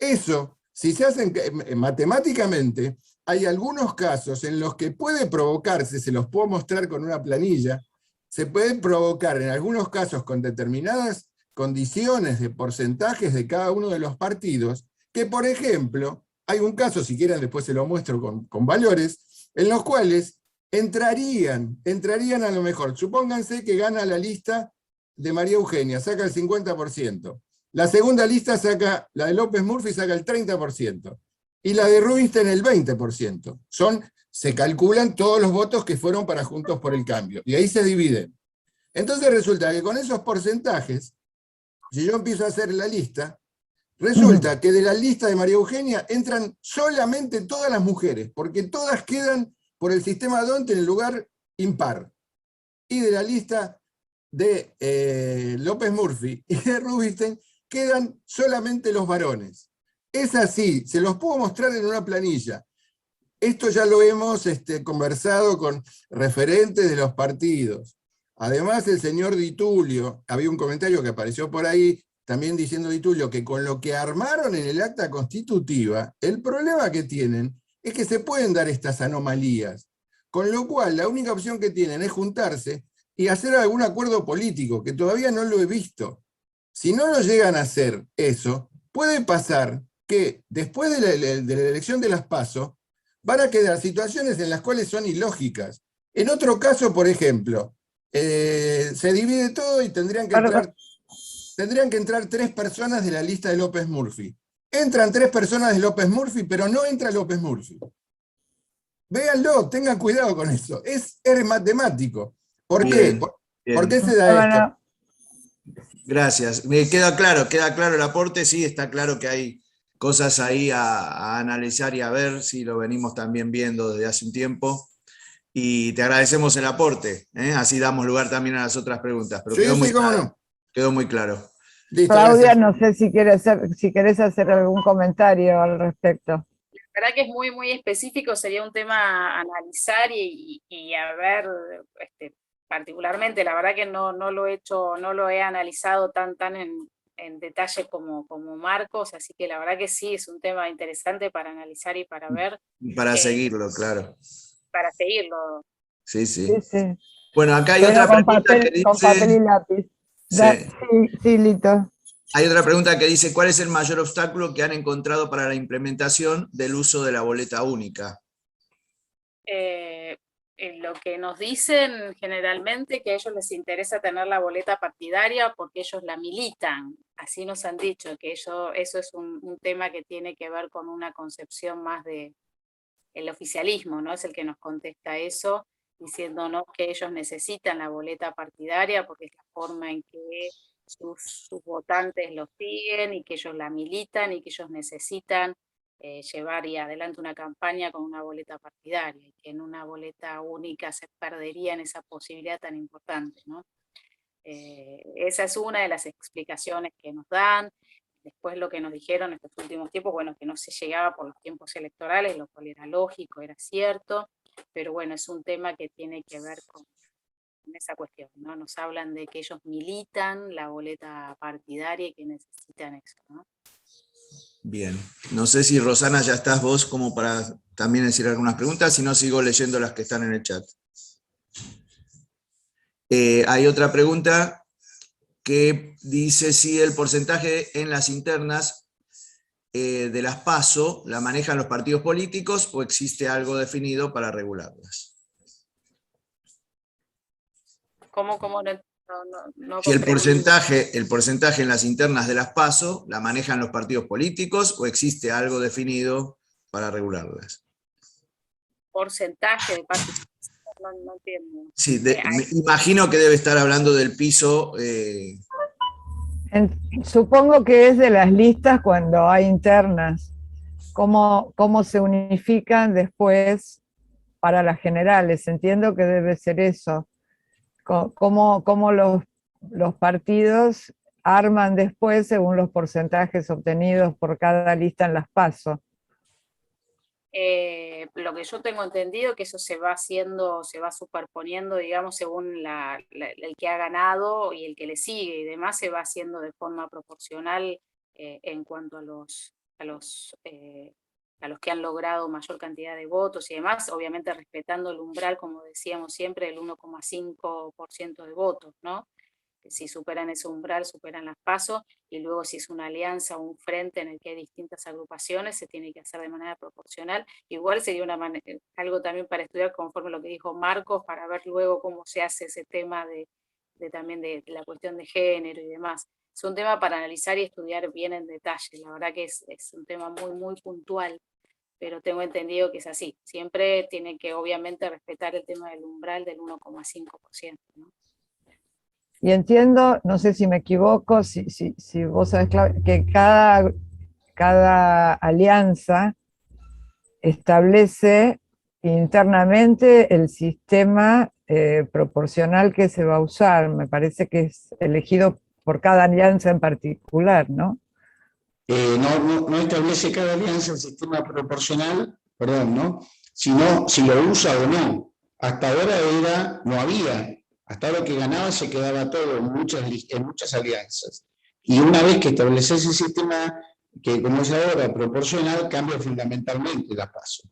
Eso, si se hace matemáticamente, hay algunos casos en los que puede provocarse, se los puedo mostrar con una planilla, se puede provocar en algunos casos con determinadas condiciones de porcentajes de cada uno de los partidos, que por ejemplo, hay un caso, si quieren después se lo muestro con valores, en los cuales entrarían a lo mejor, supónganse que gana la lista de María Eugenia, saca el 50%. La segunda lista saca, la de López Murphy saca el 30%, y la de Rubinstein el 20%. Se calculan todos los votos que fueron para Juntos por el Cambio, y ahí se dividen. Entonces resulta que con esos porcentajes, si yo empiezo a hacer la lista, resulta que de la lista de María Eugenia entran solamente todas las mujeres, porque todas quedan por el sistema DONT en el lugar impar. Y de la lista de López Murphy y de Rubinstein quedan solamente los varones. Es así, se los puedo mostrar en una planilla. Esto ya lo hemos conversado con referentes de los partidos. Además, el señor Di Tulio, había un comentario que apareció por ahí, también diciendo Di Tulio, que con lo que armaron en el acta constitutiva, el problema que tienen es que se pueden dar estas anomalías. Con lo cual, la única opción que tienen es juntarse y hacer algún acuerdo político, que todavía no lo he visto. Si no lo llegan a hacer eso, puede pasar que después de la elección de las PASO, van a quedar situaciones en las cuales son ilógicas. En otro caso, por ejemplo, se divide todo y tendrían que entrar 3 personas de la lista de López Murphy. Entran 3 personas de López Murphy, pero no entra López Murphy. Véanlo, tengan cuidado con eso. Es matemático. ¿Por qué? ¿Por qué se da esto? Gracias. Me queda claro el aporte, sí, está claro que hay cosas ahí a analizar y a ver, si lo venimos también viendo desde hace un tiempo. Y te agradecemos el aporte, ¿eh? Así damos lugar también a las otras preguntas. Pero Sí, quedó muy sí, cómo claro, no. quedó muy claro. Listo, Claudia, gracias. no sé si querés hacer algún comentario al respecto. La verdad que es muy, muy específico, sería un tema a analizar y a ver, particularmente, la verdad que no lo he hecho, no lo he analizado tan en detalle como Marcos, así que la verdad que sí, es un tema interesante para analizar y para ver, Para seguirlo, claro. para seguirlo. Sí, Sí, sí. sí. Bueno, acá hay Pero otra pregunta que con papel y dice... lápiz. Sí. Sí, sí, Lito. Hay otra pregunta que dice, ¿cuál es el mayor obstáculo que han encontrado para la implementación del uso de la boleta única? Lo que nos dicen generalmente que a ellos les interesa tener la boleta partidaria porque ellos la militan. Así nos han dicho, que eso es un tema que tiene que ver con una concepción más de el oficialismo, ¿no? Es el que nos contesta eso, diciéndonos que ellos necesitan la boleta partidaria porque es la forma en que sus votantes los siguen y que ellos la militan y que ellos necesitan llevar y adelante una campaña con una boleta partidaria y que en una boleta única se perdería en esa posibilidad tan importante, ¿no? Esa es una de las explicaciones que nos dan. Después lo que nos dijeron estos últimos tiempos, bueno, que no se llegaba por los tiempos electorales, lo cual era lógico, era cierto, pero bueno, es un tema que tiene que ver con esa cuestión, ¿no? Nos hablan de que ellos militan la boleta partidaria y que necesitan eso, ¿no? Bien, no sé si Rosana ya estás vos como para también decir algunas preguntas, si no sigo leyendo las que están en el chat. Hay otra pregunta que dice si el porcentaje en las internas de las PASO la manejan los partidos políticos o existe algo definido para regularlas. ¿Cómo no Si comprendí? el porcentaje en las internas de las PASO la manejan los partidos políticos o existe algo definido para regularlas. Porcentaje de participación, no entiendo. Sí, me imagino que debe estar hablando del piso. Supongo que es de las listas cuando hay internas, cómo se unifican después para las generales. Entiendo que debe ser eso. Cómo los partidos arman después según los porcentajes obtenidos por cada lista en las PASO. Lo que yo tengo entendido que eso se va haciendo, se va superponiendo, digamos, según el que ha ganado y el que le sigue y demás, se va haciendo de forma proporcional en cuanto a los que han logrado mayor cantidad de votos y demás, obviamente respetando el umbral, como decíamos siempre, del 1,5% de votos, ¿no? Si superan ese umbral, superan las PASO, y luego si es una alianza o un frente en el que hay distintas agrupaciones, se tiene que hacer de manera proporcional. Igual sería algo también para estudiar conforme lo que dijo Marcos, para ver luego cómo se hace ese tema también de la cuestión de género y demás. Es un tema para analizar y estudiar bien en detalle, la verdad que es un tema muy, muy puntual, pero tengo entendido que es así. Siempre tiene que obviamente respetar el tema del umbral del 1,5%, ¿no? Y entiendo, no sé si me equivoco, si vos sabés, que cada alianza establece internamente el sistema proporcional que se va a usar. Me parece que es elegido por cada alianza en particular, ¿no? No establece cada alianza el sistema proporcional, perdón, ¿no? Sino si lo usa o no. Hasta ahora no había. Hasta ahora que ganaba se quedaba todo en muchas alianzas. Y una vez que establece ese sistema, que como es ahora proporcional, cambia fundamentalmente la PASO.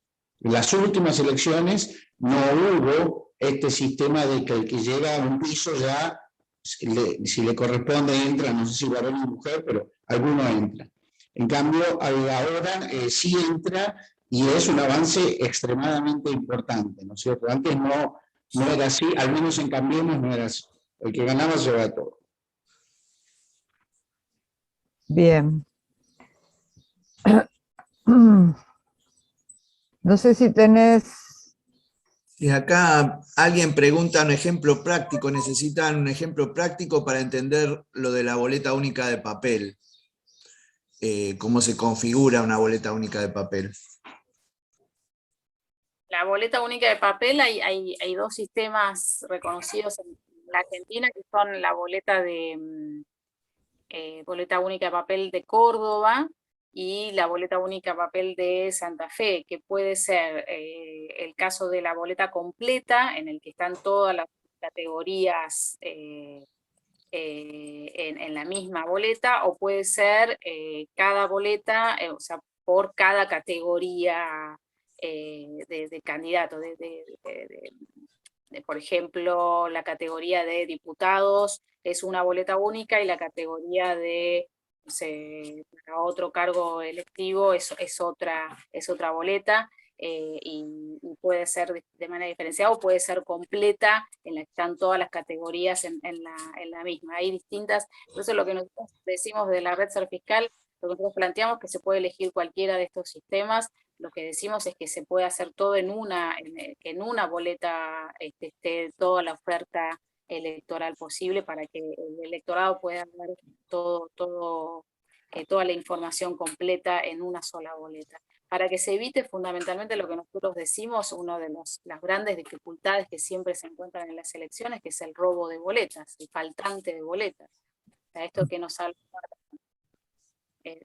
En las últimas elecciones no hubo este sistema de que el que llega a un piso ya, si le corresponde, entra, no sé si varón o mujer, pero alguno entra. En cambio, ahora sí entra y es un avance extremadamente importante, ¿no es cierto? Antes no era así, al menos en Cambiemos no era así. El que ganaba llevaba todo. Bien. No sé si tenés... Y acá alguien pregunta un ejemplo práctico, necesitan un ejemplo práctico para entender lo de la boleta única de papel. ¿Cómo se configura una boleta única de papel? La boleta única de papel, hay dos sistemas reconocidos en la Argentina, que son la boleta boleta única de papel de Córdoba y la boleta única de papel de Santa Fe, que puede ser el caso de la boleta completa, en el que están todas las categorías en la misma boleta, o puede ser cada boleta, o sea, por cada categoría de candidato, por ejemplo, la categoría de diputados es una boleta única y la categoría de para otro cargo electivo es otra boleta. Y puede ser de manera diferenciada o puede ser completa, en la que están todas las categorías en la misma. Hay distintas, por eso lo que nosotros decimos de la red Ser Fiscal, lo que nosotros planteamos es que se puede elegir cualquiera de estos sistemas. Lo que decimos es que se puede hacer todo que en una boleta esté toda la oferta electoral posible para que el electorado pueda ver toda la información completa en una sola boleta. Para que se evite fundamentalmente lo que nosotros decimos, una de las grandes dificultades que siempre se encuentran en las elecciones, que es el robo de boletas, el faltante de boletas. O sea, esto que nos habla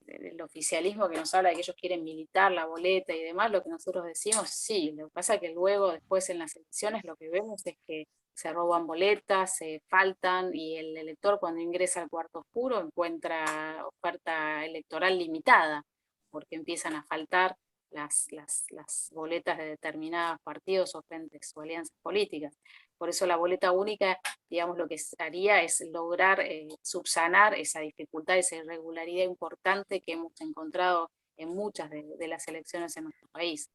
el oficialismo, que nos habla de que ellos quieren militar la boleta y demás, lo que nosotros decimos, sí, lo que pasa es que luego, después en las elecciones, lo que vemos es que se roban boletas, se faltan, y el elector cuando ingresa al cuarto oscuro encuentra oferta electoral limitada, porque empiezan a faltar las boletas de determinados partidos o frentes o alianzas políticas. Por eso la boleta única, digamos, lo que haría es lograr subsanar esa dificultad, esa irregularidad importante que hemos encontrado en muchas de las elecciones en nuestro país.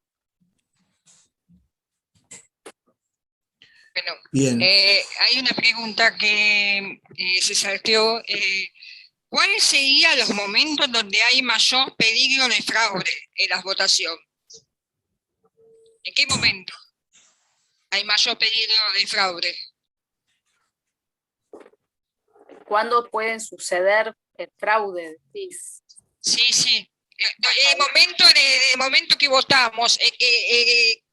Bueno, Bien. hay una pregunta que se salteó. ¿Cuáles serían los momentos donde hay mayor peligro de fraude en las votaciones? ¿En qué momento hay mayor peligro de fraude? ¿Cuándo pueden suceder el fraude? Sí. El momento que votamos, el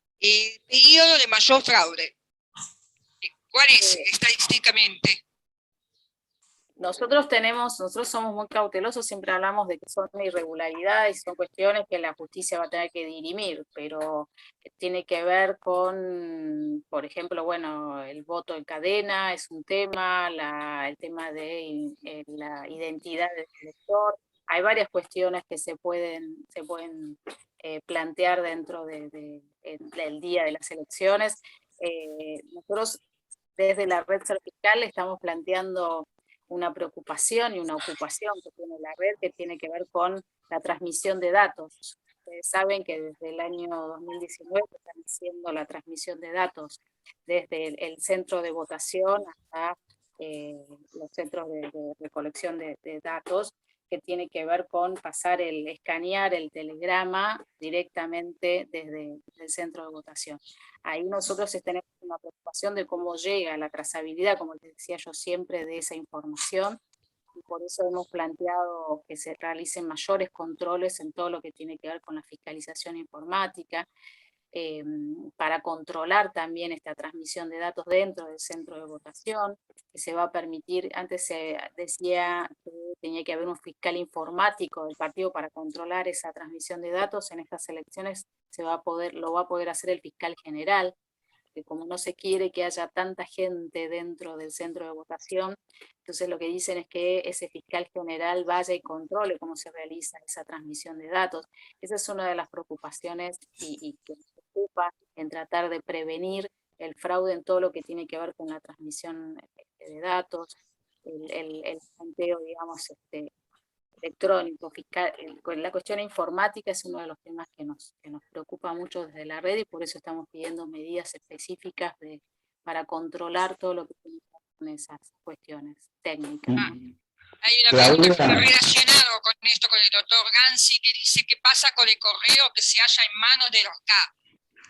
periodo de mayor fraude. ¿Cuál es estadísticamente? Nosotros somos muy cautelosos, siempre hablamos de que son irregularidades, son cuestiones que la justicia va a tener que dirimir, pero tiene que ver con, por ejemplo, bueno, el voto en cadena es un tema, el tema de la identidad del elector. Hay varias cuestiones que se pueden plantear dentro del día de las elecciones. Nosotros desde la red Ser Fiscal estamos planteando una preocupación y una ocupación que tiene la red, que tiene que ver con la transmisión de datos. Ustedes saben que desde el año 2019 están haciendo la transmisión de datos desde el centro de votación hasta los centros de recolección de datos, que tiene que ver con escanear el telegrama directamente desde el centro de votación. Ahí nosotros tenemos una preocupación de cómo llega la trazabilidad, como les decía yo siempre, de esa información, y por eso hemos planteado que se realicen mayores controles en todo lo que tiene que ver con la fiscalización informática, para controlar también esta transmisión de datos dentro del centro de votación, que se va a permitir. Antes se decía que tenía que haber un fiscal informático del partido para controlar esa transmisión de datos. En estas elecciones lo va a poder hacer el fiscal general, que como no se quiere que haya tanta gente dentro del centro de votación, entonces lo que dicen es que ese fiscal general vaya y controle cómo se realiza esa transmisión de datos. Esa es una de las preocupaciones y que nos preocupa en tratar de prevenir el fraude en todo lo que tiene que ver con la transmisión de datos, el conteo, digamos, electrónico, fiscal. La cuestión informática es uno de los temas que nos preocupa mucho desde la red, y por eso estamos pidiendo medidas específicas para controlar todo lo que tiene que ver con esas cuestiones técnicas. Hay una pregunta relacionada con esto, con el doctor Gansi, que dice qué pasa con el correo que se halla en manos de los CAP.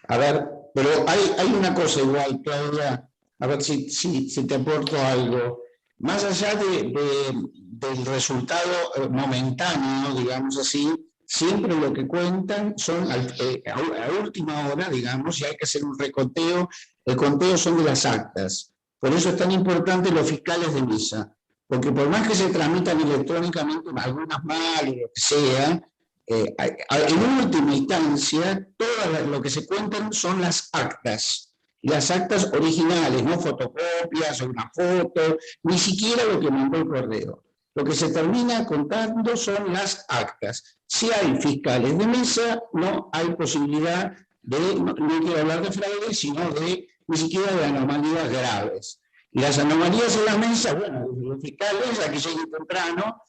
A ver, pero hay una cosa igual, Claudia, a ver si te aporto algo. Más allá del resultado momentáneo, digamos así, siempre lo que cuentan son a última hora, digamos, y hay que hacer un reconteo. El conteo son de las actas. Por eso es tan importante los fiscales de mesa, porque por más que se tramitan electrónicamente, algunas mal o lo que sea, en última instancia, todo lo que se cuentan son las actas. Las actas originales, no fotocopias o una foto, ni siquiera lo que mandó el correo. Lo que se termina contando son las actas. Si hay fiscales de mesa, no hay posibilidad de, no quiero hablar de fraude, sino de ni siquiera de anomalías graves. Y las anomalías en la mesa, bueno, los fiscales, a que lleguen temprano,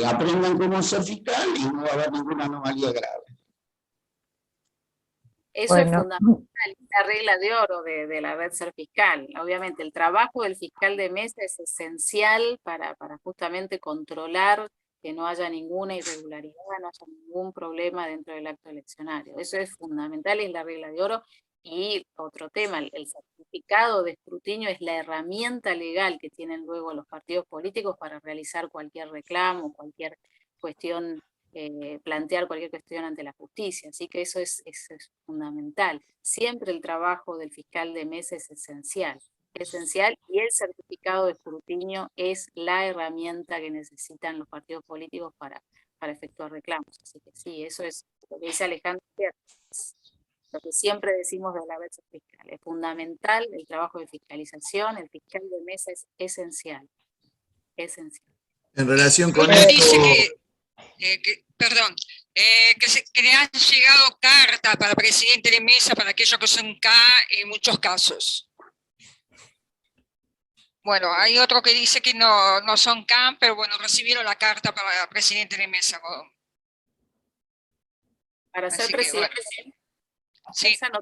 aprendan cómo ser fiscal y no va a haber ninguna anomalía grave. Eso es Bueno, fundamental, la regla de oro de la red Ser Fiscal. Obviamente el trabajo del fiscal de mesa es esencial para justamente controlar que no haya ninguna irregularidad, no haya ningún problema dentro del acto eleccionario. Eso es fundamental, es la regla de oro. Y otro tema, el certificado de escrutinio es la herramienta legal que tienen luego los partidos políticos para realizar cualquier reclamo, cualquier cuestión, plantear cualquier cuestión ante la justicia. Así que eso es fundamental. Siempre el trabajo del fiscal de mesa es esencial, y el certificado de escrutinio es la herramienta que necesitan los partidos políticos para efectuar reclamos. Así que sí, eso es lo que dice Alejandro, lo que siempre decimos de la red fiscal. Es fundamental el trabajo de fiscalización, el fiscal de mesa es esencial. Esencial. En relación con Usted dice esto... que le han llegado cartas para presidente de mesa, para aquellos que son K en muchos casos. Bueno, hay otro que dice que no son K, pero bueno, recibieron la carta para presidente de mesa. Para ser Así que, presidente bueno, de sí, mesa no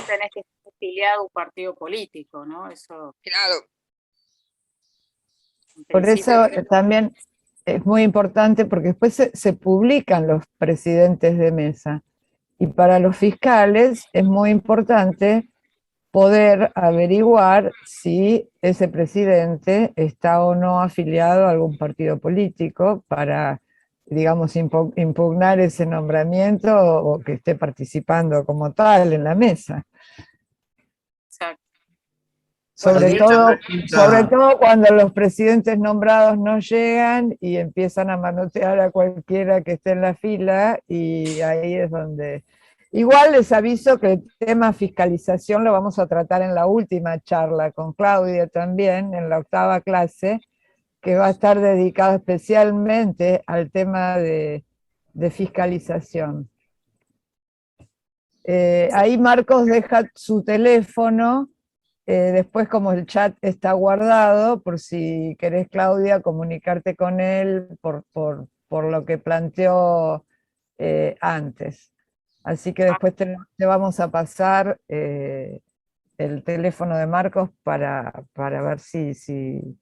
tenés que estar afiliado a un partido político, ¿no? Eso, claro. en por principio, eso también es muy importante, porque después se publican los presidentes de mesa. Y para los fiscales es muy importante poder averiguar si ese presidente está o no afiliado a algún partido político para, digamos, impugnar ese nombramiento o que esté participando como tal en la mesa. exacto. Sobre Bueno, todo cuando los presidentes nombrados no llegan y empiezan a manotear a cualquiera que esté en la fila, y ahí es donde... Igual les aviso que el tema fiscalización lo vamos a tratar en la última charla con Claudia también, en la 8ª clase, que va a estar dedicada especialmente al tema de fiscalización. Ahí Marcos deja su teléfono. Después, como el chat está guardado, por si querés, Claudia, comunicarte con él por lo que planteó antes. Así que después te vamos a pasar el teléfono de Marcos para ver si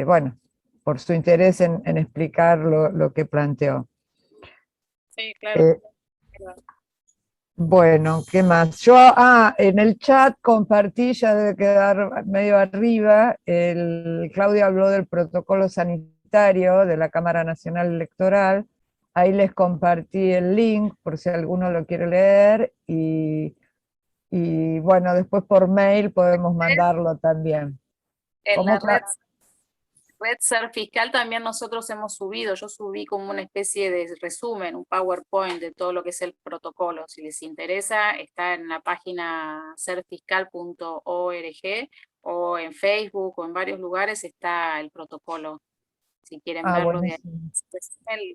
bueno, por su interés en explicar lo que planteó. sí, claro. Bueno, ¿qué más? Yo, en el chat compartí, ya debe quedar medio arriba, Claudia habló del protocolo sanitario de la Cámara Nacional Electoral. Ahí les compartí el link por si alguno lo quiere leer, y bueno, después por mail podemos mandarlo también. En la red Ser Fiscal también nosotros hemos subido, yo subí como una especie de resumen, un PowerPoint de todo lo que es el protocolo. Si les interesa, está en la página serfiscal.org, o en Facebook, o en varios lugares está el protocolo. Si quieren verlo,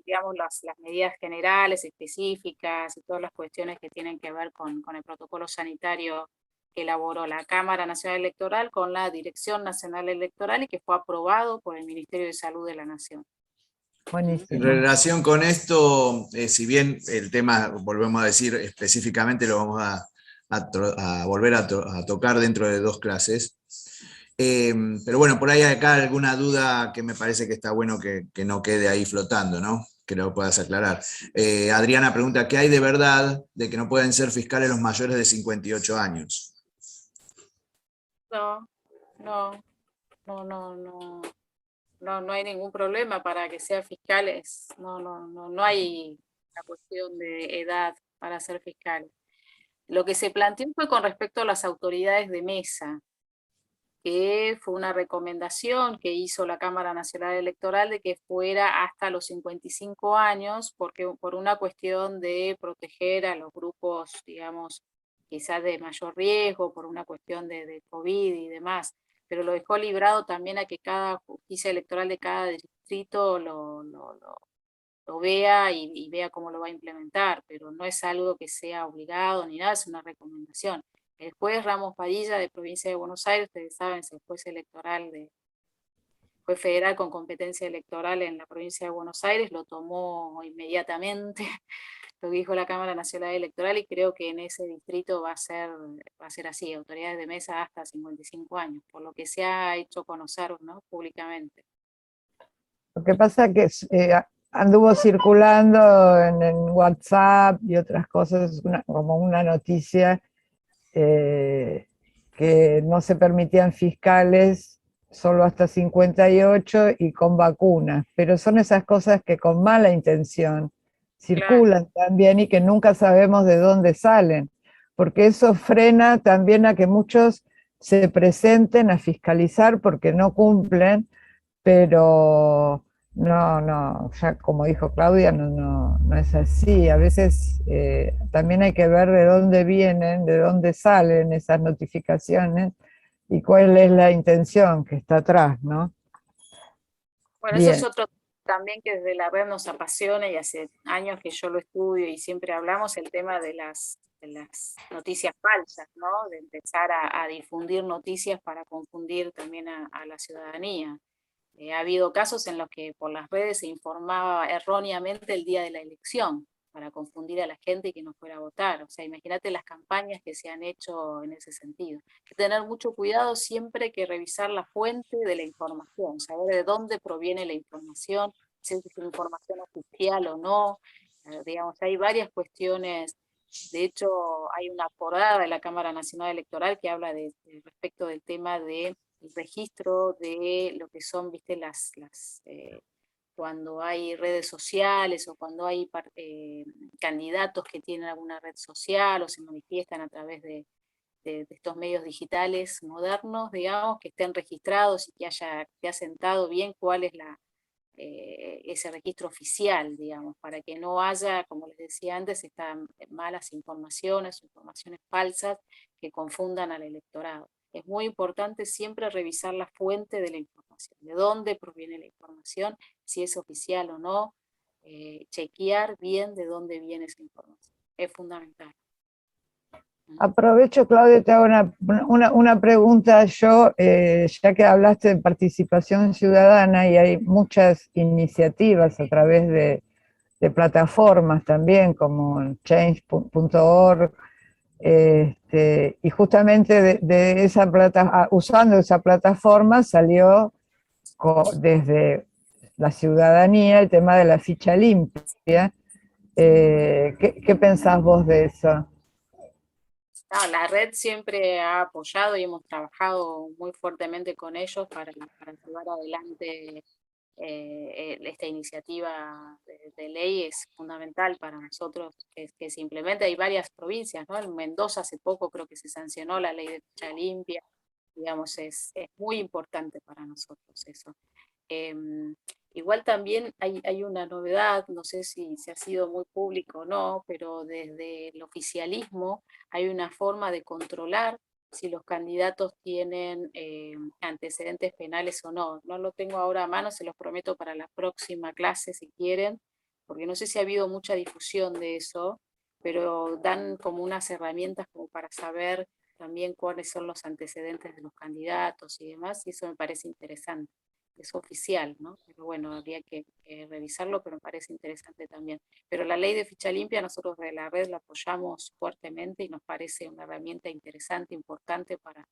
digamos, las medidas generales, específicas, y todas las cuestiones que tienen que ver con el protocolo sanitario que elaboró la Cámara Nacional Electoral con la Dirección Nacional Electoral y que fue aprobado por el Ministerio de Salud de la Nación. Buenísimo. En relación con esto, si bien el tema, volvemos a decir, específicamente lo vamos a volver a tocar dentro de 2 clases, pero bueno, por ahí hay acá alguna duda que me parece que está bueno que no quede ahí flotando, ¿no? Que lo puedas aclarar. Adriana pregunta, ¿qué hay de verdad de que no pueden ser fiscales los mayores de 58 años? No. no hay ningún problema para que sea fiscales, no hay una cuestión de edad para ser fiscales. Lo que se planteó fue con respecto a las autoridades de mesa, que fue una recomendación que hizo la Cámara Nacional Electoral de que fuera hasta los 55 años, porque por una cuestión de proteger a los grupos, digamos, quizás de mayor riesgo, por una cuestión de COVID y demás, pero lo dejó librado también a que cada justicia electoral de cada distrito lo vea y vea cómo lo va a implementar, pero no es algo que sea obligado ni nada, es una recomendación. El juez Ramos Padilla de Provincia de Buenos Aires, ustedes saben, es el juez electoral juez federal con competencia electoral en la provincia de Buenos Aires, lo tomó inmediatamente, lo que dijo la Cámara Nacional Electoral, y creo que en ese distrito va a ser así, autoridades de mesa hasta 55 años, por lo que se ha hecho conocer, ¿no?, públicamente. Lo que pasa es que anduvo circulando en WhatsApp y otras cosas, como una noticia que no se permitían fiscales solo hasta 58 y con vacunas, pero son esas cosas que con mala intención circulan también y que nunca sabemos de dónde salen, porque eso frena también a que muchos se presenten a fiscalizar porque no cumplen, pero no, ya como dijo Claudia, no es así. A veces también hay que ver de dónde vienen, de dónde salen esas notificaciones y cuál es la intención que está atrás, ¿no? Bueno, Bien. eso es otro también que desde la red nos apasiona y hace años que yo lo estudio y siempre hablamos, el tema de las noticias falsas, ¿no? De empezar a difundir noticias para confundir también a la ciudadanía. Ha habido casos en los que por las redes se informaba erróneamente el día de la elección para confundir a la gente y que no fuera a votar. O sea, imagínate las campañas que se han hecho en ese sentido. Hay que tener mucho cuidado, siempre hay que revisar la fuente de la información, saber de dónde proviene la información, si es una información oficial o no. Digamos, hay varias cuestiones. De hecho, hay una acordada de la Cámara Nacional Electoral que habla respecto del tema de el registro de lo que son, viste, cuando hay redes sociales o cuando hay candidatos que tienen alguna red social o se manifiestan a través de estos medios digitales modernos, digamos, que estén registrados y que haya sentado bien cuál es ese registro oficial, digamos, para que no haya, como les decía antes, estas malas informaciones falsas que confundan al electorado. Es muy importante siempre revisar la fuente de la información, de dónde proviene la información, si es oficial o no, chequear bien de dónde viene esa información. Es fundamental. Aprovecho, Claudia, te hago una pregunta yo, ya que hablaste de participación ciudadana y hay muchas iniciativas a través de plataformas también, como change.org, y justamente de esa usando esa plataforma salió desde la ciudadanía el tema de la ficha limpia. ¿Qué pensás vos de eso? No, la red siempre ha apoyado y hemos trabajado muy fuertemente con ellos para llevar adelante esta iniciativa de ley. Es fundamental para nosotros que se implemente. Hay varias provincias, ¿no? En Mendoza hace poco creo que se sancionó la ley de ficha limpia. Digamos, es muy importante para nosotros eso. Igual también hay una novedad, no sé si ha sido muy público o no, pero desde el oficialismo hay una forma de controlar si los candidatos tienen antecedentes penales o no. No lo tengo ahora a mano, se los prometo para la próxima clase si quieren, porque no sé si ha habido mucha difusión de eso, pero dan como unas herramientas como para saber también cuáles son los antecedentes de los candidatos y demás, y eso me parece interesante. Es oficial, ¿no? Pero bueno, habría que revisarlo, pero me parece interesante también. Pero la ley de ficha limpia, nosotros de la red la apoyamos fuertemente y nos parece una herramienta interesante, importante para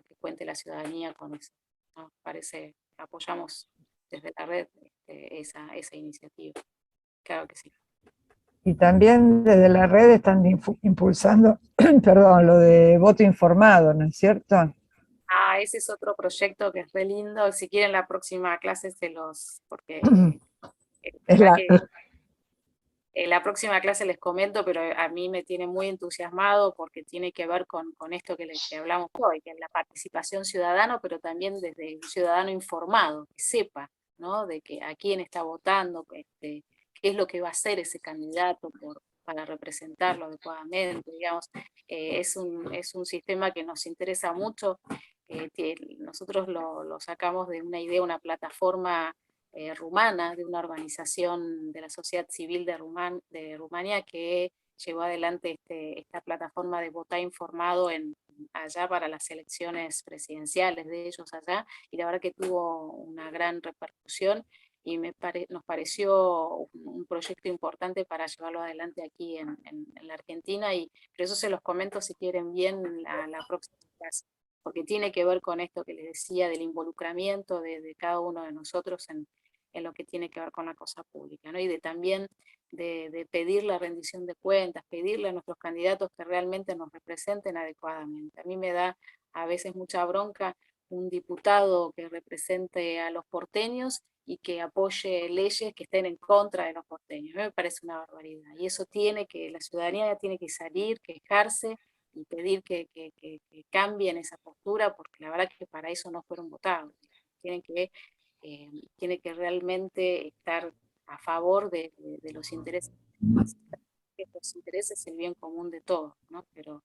que cuente la ciudadanía con eso. Nos parece, apoyamos desde la red esa iniciativa. Claro que sí. Y también desde la red están impulsando, perdón, lo de voto informado, ¿no es cierto? Ese es otro proyecto que es re lindo. Si quieren la próxima clase porque Es verdad la, que la próxima clase les comento, pero a mí me tiene muy entusiasmado porque tiene que ver con esto que hablamos hoy, que es la participación ciudadana, pero también desde un ciudadano informado, que sepa, ¿no? De que a quién está votando, qué es lo que va a hacer ese candidato para representarlo adecuadamente, digamos. Es un sistema que nos interesa mucho. Nosotros lo sacamos de una idea, una plataforma rumana, de una organización de la sociedad civil de Rumania que llevó adelante esta plataforma de votar informado allá para las elecciones presidenciales de ellos allá, y la verdad que tuvo una gran repercusión y nos pareció un proyecto importante para llevarlo adelante aquí en la Argentina, y por eso se los comento si quieren bien la próxima clase, porque tiene que ver con esto que les decía del involucramiento de cada uno de nosotros en lo que tiene que ver con la cosa pública, ¿no? Y también de pedir la rendición de cuentas, pedirle a nuestros candidatos que realmente nos representen adecuadamente. A mí me da a veces mucha bronca un diputado que represente a los porteños y que apoye leyes que estén en contra de los porteños. A mí me parece una barbaridad. Y eso la ciudadanía tiene que salir, quejarse y pedir que cambien esa postura, porque la verdad que para eso no fueron votados. Tiene que realmente estar a favor de los intereses, que los intereses es el bien común de todos, ¿no? Pero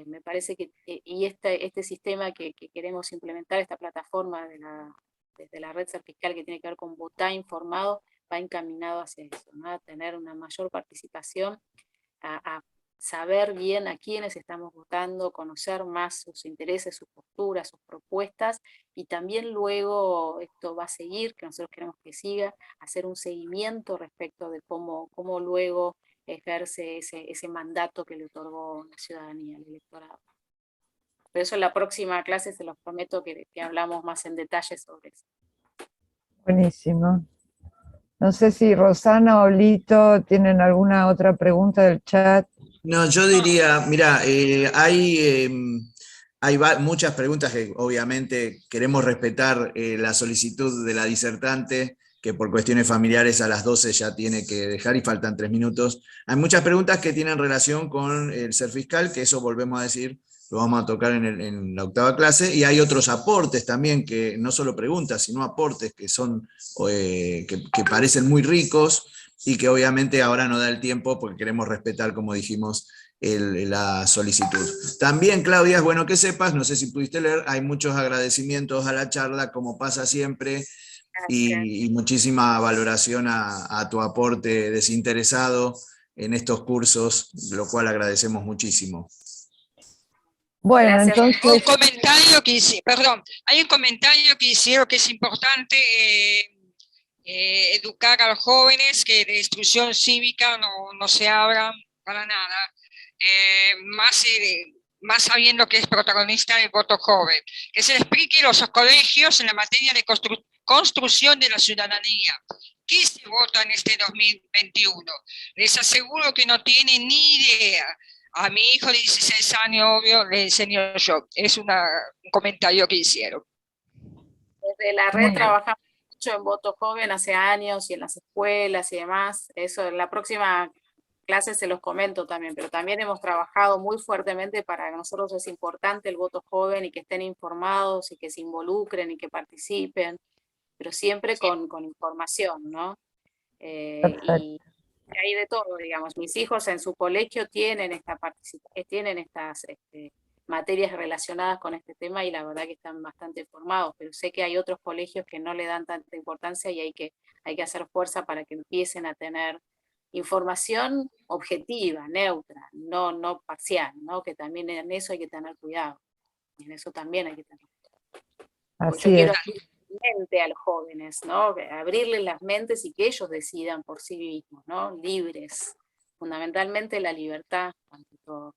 me parece que, y este sistema que queremos implementar, esta plataforma desde la red fiscal que tiene que ver con votar informado, va encaminado hacia eso, ¿no? A tener una mayor participación, a saber bien a quiénes estamos votando, conocer más sus intereses, sus posturas, sus propuestas, y también luego esto va a seguir, que nosotros queremos que siga, hacer un seguimiento respecto de cómo luego ejerce ese mandato que le otorgó la ciudadanía, el electorado. Por eso en la próxima clase se los prometo que hablamos más en detalle sobre eso. buenísimo. No sé si Rosana o Lito tienen alguna otra pregunta del chat. No, yo diría, mira, hay muchas preguntas que obviamente queremos respetar la solicitud de la disertante, que por cuestiones familiares a las 12 ya tiene que dejar y faltan 3 minutos. Hay muchas preguntas que tienen relación con el ser fiscal, que eso volvemos a decir, lo vamos a tocar en la octava clase, y hay otros aportes también, que no solo preguntas, sino aportes que son, que parecen muy ricos, y que obviamente ahora no da el tiempo porque queremos respetar, como dijimos, la solicitud. También, Claudia, es bueno que sepas, no sé si pudiste leer, hay muchos agradecimientos a la charla, como pasa siempre, y muchísima valoración a tu aporte desinteresado en estos cursos, lo cual agradecemos muchísimo. Bueno, Gracias. entonces, Un comentario hay un comentario que hicieron que es importante educar a los jóvenes, que de instrucción cívica no se habla para nada, más sabiendo que es protagonista del voto joven, que se le explique a los colegios en la materia de construcción de la ciudadanía. ¿Qué se vota en este 2021? Les aseguro que no tienen ni idea. A mi hijo de 16 años, obvio, le enseño yo. Es un comentario que hicieron. Desde la red trabajamos mucho en voto joven hace años y en las escuelas y demás. Eso en la próxima clase se los comento también, pero también hemos trabajado muy fuertemente para que nosotros es importante el voto joven y que estén informados y que se involucren y que participen, pero siempre con información, ¿no? Y hay de todo, digamos. Mis hijos en su colegio tienen estas materias relacionadas con este tema y la verdad que están bastante formados, pero sé que hay otros colegios que no le dan tanta importancia y hay que hacer fuerza para que empiecen a tener información objetiva, neutra, no parcial, ¿no? Que también en eso hay que tener cuidado. En eso también hay que tener cuidado. Porque yo quiero abrir mente a los jóvenes, ¿no? Abrirles las mentes y que ellos decidan por sí mismos, ¿no? Libres. Fundamentalmente la libertad ante todo.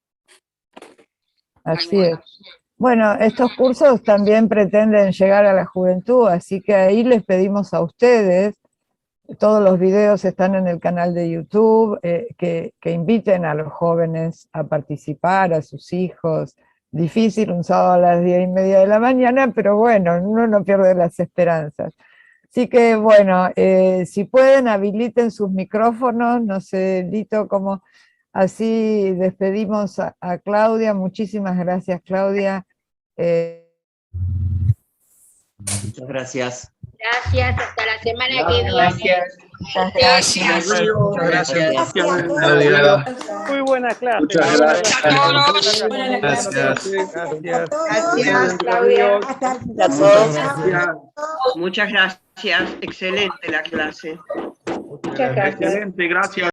así es. Bueno, estos cursos también pretenden llegar a la juventud, así que ahí les pedimos a ustedes, todos los videos están en el canal de YouTube, que inviten a los jóvenes a participar, a sus hijos, difícil, un sábado a las 10:30 de la mañana, pero bueno, uno no pierde las esperanzas. Así que bueno, si pueden, habiliten sus micrófonos, no sé, Lito, como así despedimos a Claudia. Muchísimas gracias, Claudia. Muchas gracias. Gracias, hasta la semana que viene. Muchas gracias. Gracias. Muy buena clase. Muchas gracias A todos. Gracias, Claudia. Muchas gracias. Excelente la clase. Muchas gracias. Excelente, gracias.